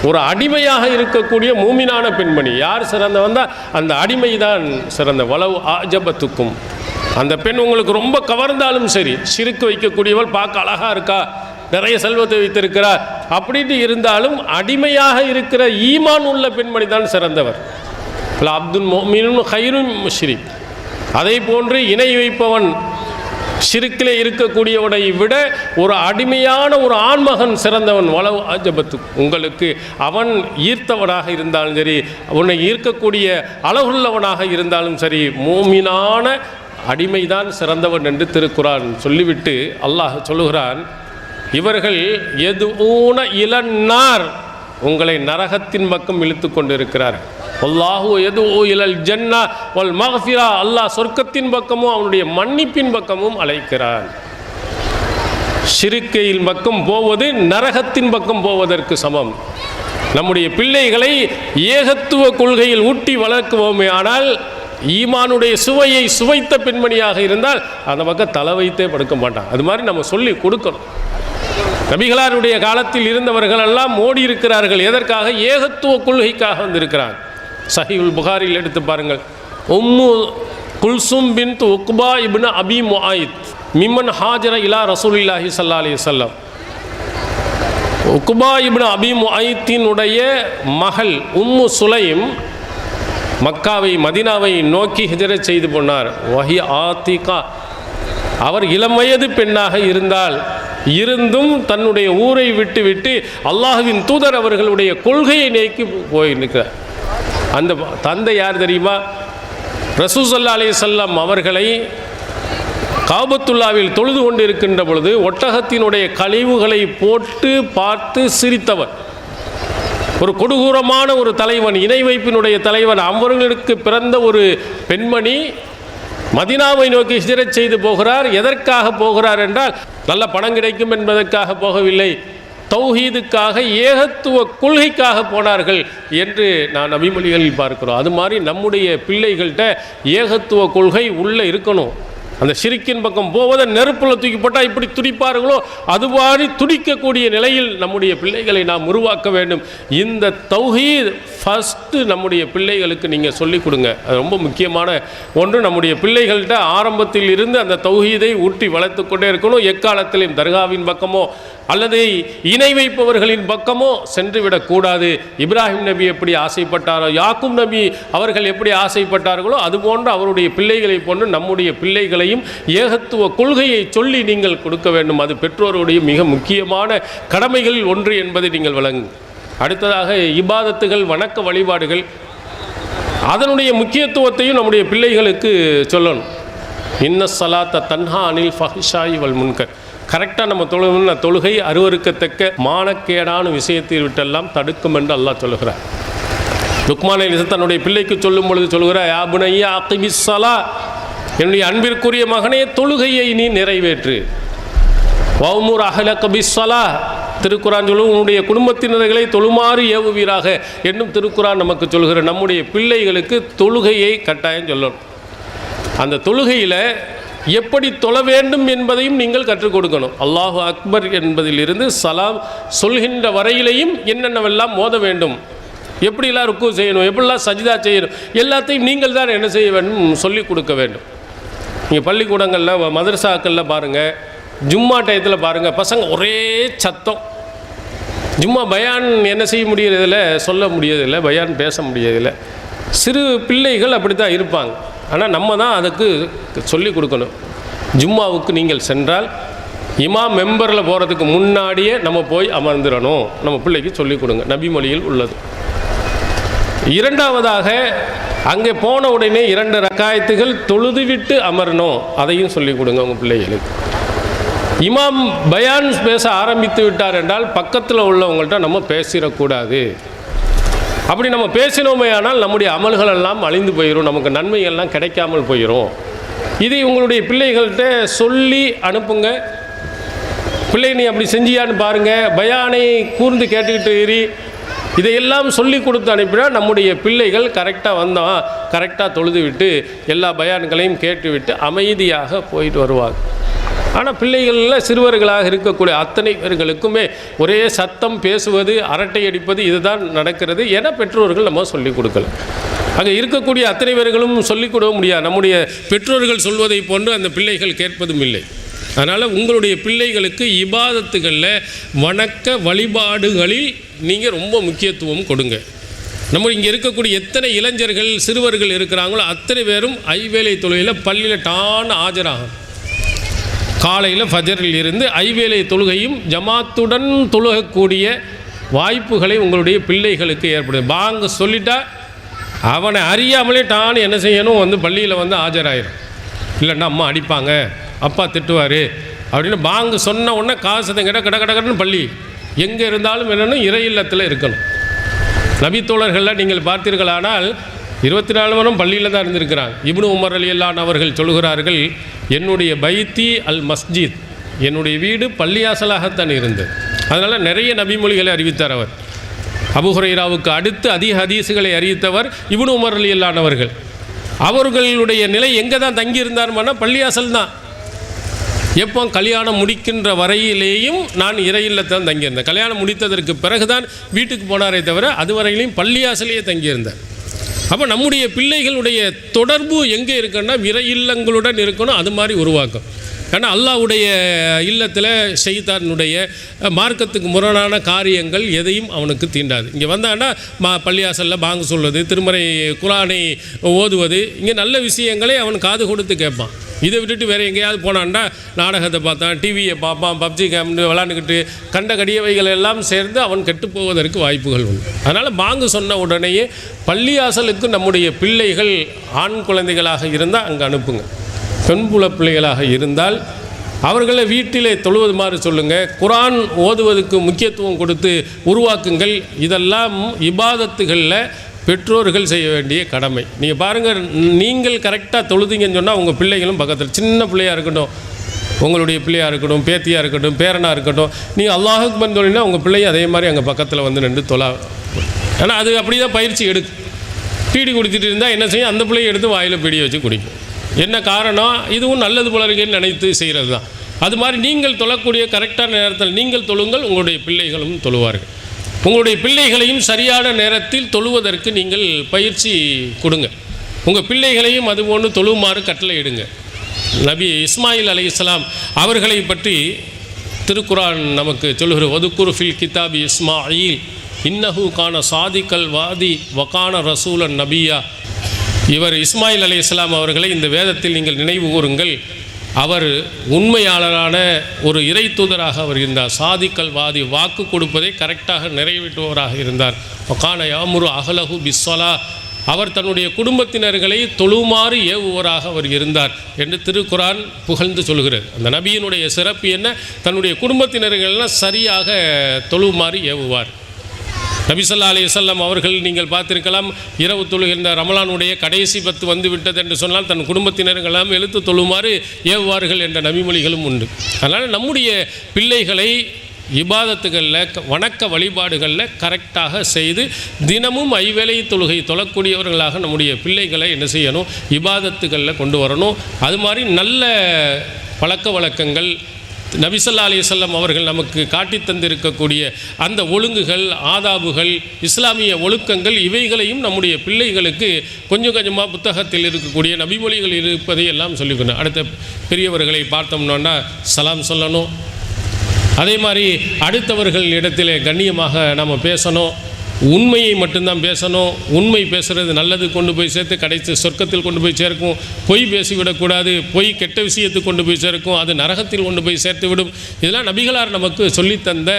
ஒரு அடிமையாக இருக்கக்கூடிய மூமினான பெண்மணி, யார் சிறந்தவன் தான் அந்த அடிமை தான் சிறந்த. வலவு ஆஜபத்துக்கும், அந்த பெண் உங்களுக்கு ரொம்ப கவர்ந்தாலும் சரி, ஷிர்க் வைக்கக்கூடியவள் பார்க்க அழகாக இருக்கா, நிறைய செல்வத்தை வைத்திருக்கிறார் அப்படின்னு இருந்தாலும் அடிமையாக இருக்கிற ஈமான் உள்ள பெண்மணி தான் சிறந்தவர். அப்துல் மோமினும் ஹைரும் முஷ்ரிக். அதை போன்று இணை வைப்பவன் ஷிர்கிலே இருக்கக்கூடியவனை விட ஒரு அடிமையான ஒரு ஆண்மகன் சிறந்தவன். வலவு அஜபத்து, உங்களுக்கு அவன் ஈர்த்தவனாக இருந்தாலும் சரி, உன்னை ஈர்க்கக்கூடிய அழகுள்ளவனாக இருந்தாலும் சரி, மூமினான அடிமைதான் சிறந்தவன் என்று திருக்குரான் சொல்லிவிட்டு அல்லாஹ் சொல்லுகிறான், இவர்கள் எதுஊன இலன்னார், உங்களை நரகத்தின் பக்கம் இழுத்து கொண்டிருக்கிறார். அல்லாஹு எதுஊ இலல் ஜன்னா வல் மக்ஃபிரா, அல்லாஹ் சொர்க்கத்தின் பக்கமும் அவனுடைய மன்னிப்பின் பக்கமும் அழைக்கிறான். ஷிர்கின் பக்கம் போவது நரகத்தின் பக்கம் போவதற்கு சமம். நம்முடைய பிள்ளைகளை ஏகத்துவ கொள்கையில் ஊட்டி வளர்க்குவோமே, ஆனால் ஈமானுடைய சுவையை சுவைத்த பெண்மணியாக இருந்தால் அந்த பக்கம் தலை வைத்தே படுக்க மாட்டான். அது மாதிரி நம்ம சொல்லி கொடுக்கணும். நபிகளாருடைய காலத்தில் இருந்தவர்கள் எல்லாம் ஓடி இருக்கிறார்கள். எதற்காக? ஏகத்துவ கொள்கைக்காக வந்திருக்கிறார். சஹீஹுல் புகாரில் எடுத்து பாருங்கள். உம்மு குல்சும் பின்த் உக்பா இப்னு அபி முஆயித் மிம்மன் ஹாஜர இலா ரசூலுல்லாஹி ஸல்லல்லாஹு அலைஹி வஸல்லம். உக்பா இப்னு அபி முஆயித்தினுடைய மகள் உம்மு சுலைம் மக்காவை மதீனாவை நோக்கி ஹிஜ்ரத் செய்து போனார். வஹி ஆத்திகா, அவர் இளம் வயது பெண்ணாக இருந்தும் தன்னுடைய ஊரை விட்டு அல்லாஹ்வின் தூதர் அவர்களுடைய கொள்கையை நோக்கி போயிருக்கிறார். அந்த தந்தை யார் தெரியுமா? ரசூல் ஸல்லல்லாஹு அலைஹி வஸல்லம் அவர்களை காபத்துல்லாவில் தொழுது கொண்டு இருக்கின்ற பொழுது ஒட்டகத்தினுடைய கழிவுகளை போட்டு பார்த்து சிரித்தவர். ஒரு கொடூரமான ஒரு தலைவன், இணை வைப்பினுடைய தலைவன், அவர்களுக்கு பிறந்த ஒரு பெண்மணி மதீனாவை நோக்கி ஹிஜ்ரத் செய்து போகிறார். எதற்காக போகிறார் என்றால், நல்ல பணம் கிடைக்கும் என்பதற்காக போகவில்லை, தௌஹீதுக்காக, ஏகத்துவ கொள்கைக்காக போனார்கள் என்று நான் நபிமொழிகளில் பார்க்கிறோம். அது மாதிரி நம்முடைய பிள்ளைகள்கிட்ட ஏகத்துவ கொள்கை உள்ளே இருக்கணும். அந்த ஷிர்கின் பக்கம் போவதை நெருப்புல தூக்கி போட்டால் இப்படி துடிப்பார்களோ அது மாதிரி துடிக்கக்கூடிய நிலையில் நம்முடைய பிள்ளைகளை நாம் உருவாக்க வேண்டும். இந்த தௌஹீத் ஃபஸ்ட்டு நம்முடைய பிள்ளைகளுக்கு நீங்கள் சொல்லிக் கொடுங்க. அது ரொம்ப முக்கியமான ஒன்று. நம்முடைய பிள்ளைகள்கிட்ட ஆரம்பத்தில் இருந்து அந்த தௌஹீதை ஊட்டி வளர்த்து கொண்டே இருக்கணும். எக்காலத்திலையும் தர்காவின் பக்கமோ அல்லது இணை வைப்பவர்களின் பக்கமோ சென்றுவிடக்கூடாது. இப்ராஹிம் நபி எப்படி ஆசைப்பட்டாரோ, யாக்கூப் நபி அவர்கள் எப்படி ஆசைப்பட்டார்களோ, அதுபோன்று அவருடைய பிள்ளைகளை போன்று நம்முடைய பிள்ளைகளையும் ஏகத்துவ கொள்கையை சொல்லி நீங்கள் கொடுக்க வேண்டும். அது பெற்றோருடைய மிக முக்கியமான கடமைகளில் ஒன்று என்பதை நீங்கள் வழங்கு. அடுத்ததாக இபாதத்துகள், வணக்க வழிபாடுகள், அதனுடைய முக்கியத்துவத்தையும் நம்முடைய பிள்ளைகளுக்கு சொல்லணும். இன்ன ஸலாத்த தன்ஹா அனில் ஃபஹ்ஷாய் வல் முன்கர். கரெக்டாக நம்ம தொழுகை அருவருக்கத்தக்க மானக்கேடான விஷயத்தை விட்டெல்லாம் தடுக்கும் என்று அல்லாஹ் சொல்லுகிறார். லுக்மான் அலைஹிஸ்ஸலாம் தன்னுடைய பிள்ளைக்கு சொல்லும் பொழுது சொல்கிறார், யா புனையா அகிமிஸ் ஸலா, என்னுடைய அன்பிற்குரிய மகனே தொழுகையை நீ நிறைவேற்று. வஅமுர் அஹ்லக பிஸ்ஸலா, திருக்குரான் சொல்லும் உன்னுடைய குடும்பத்தினர்களை தொழுமாறு ஏவுவீராக என்னும் திருக்குரான் நமக்கு சொல்கிற நம்முடைய பிள்ளைகளுக்கு தொழுகையை கட்டாயம் சொல்லணும். அந்த தொழுகையில் எப்படி தொழ வேண்டும் என்பதையும் நீங்கள் கற்றுக் கொடுக்கணும். அல்லாஹு அக்பர் என்பதிலிருந்து சலாம் சொல்கின்ற வரையிலையும் என்னென்னவெல்லாம் மோத வேண்டும், எப்படிலாம் ருக்கு செய்யணும், எப்படிலாம் சஜிதா செய்யணும், எல்லாத்தையும் நீங்கள் தான் என்ன செய்ய வேண்டும், சொல்லிக் கொடுக்க வேண்டும். நீங்கள் பள்ளிக்கூடங்களில் மதரசாக்களில் பாருங்கள், ஜும்மா டயத்தில் பாருங்கள், பசங்க ஒரே சத்தம். ஜும்மா பயான் என்ன செய்ய முடியறதில்ல, சொல்ல முடியறதில்லை, பயான் பேச முடியறதில்லை. சிறு பிள்ளைகள் அப்படி தான் இருப்பாங்க. ஆனால் நம்ம தான் அதுக்கு சொல்லிக் கொடுக்கணும். ஜும்மாவுக்கு நீங்கள் சென்றால் இமாம் மெம்பரில் போகிறதுக்கு முன்னாடியே நம்ம போய் அமர்ந்துடணும். நம்ம பிள்ளைக்கு சொல்லிக் கொடுங்க, நபி மொழியில் உள்ளது. இரண்டாவதாக, அங்கே போன உடனே 2 ரக்காயத்துகள் தொழுதுவிட்டு அமரணும், அதையும் சொல்லிக் கொடுங்க உங்கள் பிள்ளைகளுக்கு. இமாம் பயான் பேச ஆரம்பித்து விட்டார் என்றால் பக்கத்தில் உள்ளவங்கள்ட்ட நம்ம பேசிடக்கூடாது. அப்படி நம்ம பேசினோமே ஆனால் நம்முடைய அமல்கள் எல்லாம் அழிந்து போயிடும், நமக்கு நன்மைகள்லாம் கிடைக்காமல் போயிடும். இதை உங்களுடைய பிள்ளைகள்கிட்ட சொல்லி அனுப்புங்க. பிள்ளை நீ அப்படி செஞ்சியான்னு பாருங்கள், பயானை கூர்ந்து கேட்டுக்கிட்டு இதையெல்லாம் சொல்லி கொடுத்து அனுப்பினா நம்முடைய பிள்ளைகள் கரெக்டாக வந்தோம், கரெக்டாக தொழுது விட்டு எல்லா பயான்களையும் கேட்டுவிட்டு அமைதியாக போயிட்டு வருவாங்க. ஆனால் பிள்ளைகளில் சிறுவர்களாக இருக்கக்கூடிய அத்தனை பேர்களுக்குமே ஒரே சத்தம், பேசுவது, அரட்டை அடிப்பது இதுதான் நடக்கிறது. என பெற்றோர்கள் நம்ம சொல்லிக் கொடுக்கல. அங்கே இருக்கக்கூடிய அத்தனை பேர்களும் சொல்லிக் கொடுக்க முடியாது. நம்முடைய பெற்றோர்கள் சொல்வதை போன்று அந்த பிள்ளைகள் கேட்பதும் இல்லை. அதனால் உங்களுடைய பிள்ளைகளுக்கு இபாதத்துகளில், வணக்க வழிபாடுகளில் நீங்கள் ரொம்ப முக்கியத்துவம் கொடுங்க. நம்ம இங்கே இருக்கக்கூடிய எத்தனை இளைஞர்கள் சிறுவர்கள் இருக்கிறாங்களோ அத்தனை பேரும் ஐவேளை தொழுகையில் பள்ளியில் டான்னு ஆஜராகும். காலையில் ஃபஜரில் இருந்து ஐவேளை தொழுகையும் ஜமாத்துடன் தொழுகக்கூடிய வாய்ப்புகளை உங்களுடைய பிள்ளைகளுக்கு ஏற்படுது. பாங்க சொல்லிட்டா அவனை அறியாமலே டான்னு என்ன செய்யணும், பள்ளியில் ஆஜராயிரும். இல்லைன்னா அம்மா அடிப்பாங்க, அப்பா திட்டுவார் அப்படின்னு பாங்க சொன்ன உடனே காசு கிட்ட கடன்னு பள்ளி எங்கே இருந்தாலும் என்னென்னு இறை இல்லத்தில் இருக்கணும். நபித்தோழர்கள்லாம் நீங்கள் பார்த்தீர்களானால் 24 மணி நேரம் பள்ளியில் தான் இருந்திருக்கிறாங்க. இப்னு உமர் ரலியல்லாஹு அவர்கள் சொல்கிறார்கள், என்னுடைய பைத்தி அல் மஸ்ஜித், என்னுடைய வீடு பள்ளியாசலாகத்தான் இருந்தது. அதனால் நிறைய நபிமொழிகளை அறிவித்தார் அவர். அபூ ஹுரைராவுக்கு அடுத்து அதிக ஹதீஸுகளை அறிவித்தவர் இப்னு உமர் ரலியல்லாஹு அவர்கள். அவர்களுடைய நிலை எங்கே தான் தங்கியிருந்தார்னா பள்ளியாசல் தான். எப்போ கல்யாணம் முடிக்கின்ற வரையிலேயும் நான் இறை இல்லத்தான் தங்கியிருந்தேன். கல்யாணம் முடித்ததற்கு பிறகுதான் வீட்டுக்கு போனாரே தவிர அதுவரையிலையும் பள்ளியாசலையே தங்கியிருந்தார். அப்போ நம்முடைய பிள்ளைகளுடைய தொடர்பு எங்கே இருக்குன்னா இறை இல்லங்களுடன் இருக்கணும். அது மாதிரி உருவாக்கும். ஏன்னா அல்லாஹ்வுடைய இல்லத்தில் ஷைத்தானுடைய மார்க்கத்துக்கு முரணான காரியங்கள் எதையும் அவனுக்கு தீண்டாது. இங்கே வந்தான்னா பள்ளியாசலில் பாங்கு சொல்வது, திருமறை குர்ஆனை ஓதுவது, இங்கே நல்ல விஷயங்களை அவன் காது கொடுத்து கேட்பான். இதை விட்டுட்டு வேறு எங்கேயாவது போனான்டா நாடகத்தை பார்த்தான், டிவியை பார்ப்பான், பப்ஜி கேம்னு விளாண்டுக்கிட்டு கண்ட கடியவைகள் எல்லாம் சேர்ந்து அவன் கெட்டு போவதற்கு வாய்ப்புகள் உண்டு. அதனால் பாங்கு சொன்ன உடனேயே பள்ளியாசலுக்கு நம்முடைய பிள்ளைகள் ஆண் குழந்தைகளாக இருந்தால் அங்கே அனுப்புங்க. பெண்புல பிள்ளைகளாக இருந்தால் அவர்களை வீட்டிலே தொழுவதுமாறு சொல்லுங்கள். குர்ஆன் ஓதுவதற்கு முக்கியத்துவம் கொடுத்து உருவாக்குங்கள். இதெல்லாம் இபாதத்துகளில் பெற்றோர்கள் செய்ய வேண்டிய கடமை. நீங்கள் பாருங்கள், நீங்கள் கரெக்டாக தொழுதிங்கன்னு சொன்னால் உங்கள் பிள்ளைகளும் பக்கத்தில், சின்ன பிள்ளையாக இருக்கட்டும், உங்களுடைய பிள்ளையாக இருக்கட்டும், பேத்தியாக இருக்கட்டும், பேரனாக இருக்கட்டும், நீங்கள் அல்லாஹ் அக்பர் தொழில்னா உங்கள் பிள்ளையும் அதே மாதிரி அங்கே பக்கத்தில் நின்று தொழா. ஏன்னா அது அப்படி தான் பயிற்சி எடுக்கும். பீடி குடிச்சிட்டு இருந்தால் என்ன செய்யும், அந்த பிள்ளையை எடுத்து வாயில் பீடியை வச்சு குடிக்கும். என்ன காரணம், இதுவும் நல்லது போல இருக்கேன்னு நினைத்து செய்கிறது தான். அது மாதிரி நீங்கள் தொழக்கூடிய கரெக்டான நேரத்தில் நீங்கள் தொழுங்கள், உங்களுடைய பிள்ளைகளும் தொழுவார்கள். உங்களுடைய பிள்ளைகளையும் சரியான நேரத்தில் தொழுவதற்கு நீங்கள் பயிற்சி கொடுங்க. உங்கள் பிள்ளைகளையும் அதுபோன்று தொழுமாறு கட்டளை இடுங்க. நபி இஸ்மாயில் அலைஹிஸ்ஸலாம் அவர்களை பற்றி திருக்குர்ஆன் நமக்கு சொல்லுகிற, வதுக்குர் ஃபில் கிதாபி இஸ்மாயில் இன்னஹு கான சாதிக்கல் வாதி வகான ரசூலன் நபியா. இவர் இஸ்மாயில் அலைஹிஸ்ஸலாம் அவர்களை இந்த வேதத்தில் நீங்கள் நினைவு கூறுங்கள். அவர் உண்மையாளரான ஒரு இறை தூதராக அவர் இருந்தார். சாதிக்கல் வாதி, வாக்கு கொடுப்பதை கரெக்டாக நிறைவேற்றுபவராக இருந்தார். வகான யாமுரு அஹ்லஹு பிஸ்ஸலா, அவர் தன்னுடைய குடும்பத்தினர்களை தொழுமாறு ஏவுவராக அவர் இருந்தார் என்று திருக்குர்ஆன் புகழ்ந்து சொல்கிறது. அந்த நபியினுடைய சிறப்பு என்ன, தன்னுடைய குடும்பத்தினர்களெல்லாம் சரியாக தொழுமாறு ஏவுவார். நபி ஸல்லல்லாஹு அலைஹி வஸல்லம் அவர்கள் நீங்கள் பார்த்திருக்கலாம், இரவு தொழுகின்ற ரமலானுடைய கடைசி 10 வந்து விட்டது என்று சொன்னால் தன் குடும்பத்தினர்களெல்லாம் எழுத்து தொழுமாறு ஏவுவார்கள் என்ற நபிமொழிகளும் உண்டு. அதனால் நம்முடைய பிள்ளைகளை இபாதத்துகளில் வணக்க வழிபாடுகளில் கரெக்டாக செய்து தினமும் ஐவேளை தொழுகை தொழக்கூடியவர்களாக நம்முடைய பிள்ளைகளை என்ன செய்யணும், இபாதத்துகளில் கொண்டு வரணும். அது மாதிரி நல்ல பழக்க வழக்கங்கள் நபி ஸல்லல்லாஹு அலைஹி வஸல்லம் அவர்கள் நமக்கு காட்டி தந்திருக்கக்கூடிய அந்த ஒழுங்குகள், ஆதாபுகள், இஸ்லாமிய ஒழுக்கங்கள், இவைகளையும் நம்முடைய பிள்ளைகளுக்கு கொஞ்சம் கொஞ்சமாக புத்தகத்தில் இருக்கக்கூடிய நபிமொழிகள் இருப்பதை எல்லாம் சொல்லிக்கணும். அடுத்த பெரியவர்களை பார்த்தோம்னா சலாம் சொல்லணும். அதே மாதிரி அடுத்தவர்கள் இடத்திலே கண்ணியமாக நம்ம பேசணும். உண்மையை மட்டும்தான் பேசணும். உண்மை பேசுகிறது நல்லது கொண்டு போய் சேர்த்து கடைசி சொர்க்கத்தில் கொண்டு போய் சேர்க்கும். பொய் பேசிவிடக்கூடாது. பொய் கெட்ட விஷயத்துக்கு கொண்டு போய் சேர்க்கும். அது நரகத்தில் கொண்டு போய் சேர்த்து விடும். இதெல்லாம் நபிகளார் நமக்கு சொல்லித்தந்த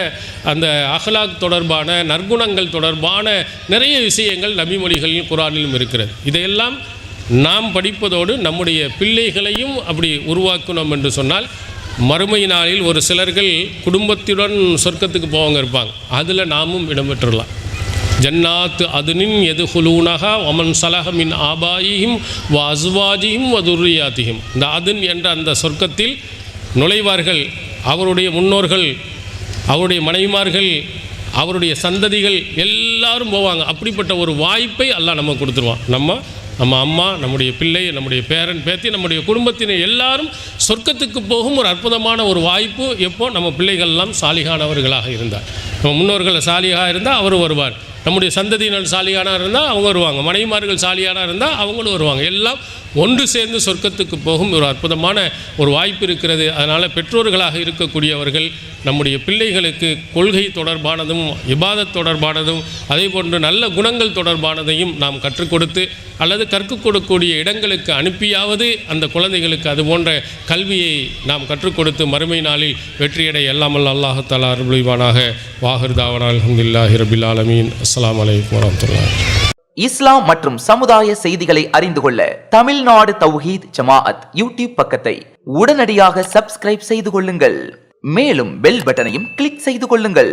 அந்த அஹ்லாக் தொடர்பான நற்குணங்கள் தொடர்பான நிறைய விஷயங்கள் நபிமொழிகளில் குர்ஆனிலும் இருக்கிறது. இதையெல்லாம் நாம் படிப்பதோடு நம்முடைய பிள்ளைகளையும் அப்படி உருவாக்கணும் என்று சொன்னால், மறுமை நாளில் ஒரு சிலர்கள் குடும்பத்துடன் சொர்க்கத்துக்கு போவாங்க இருப்பாங்க. அதில் நாமும் இடம்பெற்றுடலாம். ஜன்னாத் அதுனின் எதுஹுலூனஹா வமன் சலஹ மின் ஆபாயிஹிம் வ அஸ்வாஜிஹிம் வ துர்ரியாத்திஹிம். இந்த அதுன் என்ற அந்த சொர்க்கத்தில் நுழைவார்கள். அவருடைய முன்னோர்கள், அவருடைய மனைவிமார்கள், அவருடைய சந்ததிகள் எல்லாரும் போவாங்க. அப்படிப்பட்ட ஒரு வாய்ப்பை அல்லாஹ் நமக்கு கொடுத்துருவான். நம்ம அம்மா, நம்முடைய பிள்ளை, நம்முடைய பேரன் பேத்தி, நம்முடைய குடும்பத்தினர் எல்லாரும் சொர்க்கத்துக்கு போகும் ஒரு அற்புதமான ஒரு வாய்ப்பு. எப்போ நம்ம பிள்ளைகள்லாம் சாலிகானவர்களாக இருந்தார், நம்ம முன்னோர்கள் சாலியாக இருந்தால் அவரும் வருவார். நம்முடைய சந்ததியினர் சாலியானாக இருந்தால் அவங்க வருவாங்க. மனைவிமார்கள் சாலியானாக இருந்தால் அவங்களும் வருவாங்க. எல்லாம் ஒன்று சேர்ந்து சொர்க்கத்துக்கு போகும் ஒரு அற்புதமான ஒரு வாய்ப்பு இருக்கிறது. அதனால் பெற்றோர்களாக இருக்கக்கூடியவர்கள் நம்முடைய பிள்ளைகளுக்கு கொள்கை தொடர்பானதும் இபாதத் தொடர்பானதும் அதே போன்று நல்ல குணங்கள் தொடர்பானதையும் நாம் கற்றுக் கொடுத்து அல்லது கற்றுக் கொடுக்கக்கூடிய இடங்களுக்கு அனுப்பியாவது அந்த குழந்தைகளுக்கு அது போன்ற கல்வியை நாம் கற்றுக் கொடுத்து மறுமை நாளில் வெற்றியடை எல்லாமல்ல அல்லாஹ் தஆலா அருள் புரிவானாக. வாஹிர் தாவனா அல்ஹம்துலில்லாஹி ரபில் ஆலமீன். அஸ்ஸலாமு அலைக்கும் வரஹ்மத்துல்லாஹி. இஸ்லாம் மற்றும் சமுதாய செய்திகளை அறிந்து கொள்ள தமிழ்நாடு தௌஹீத் ஜமாஅத் யூடியூப் பக்கத்தை உடனடியாக சப்ஸ்கிரைப் செய்து கொள்ளுங்கள். மேலும் பெல் பட்டனையும் கிளிக் செய்து கொள்ளுங்கள்.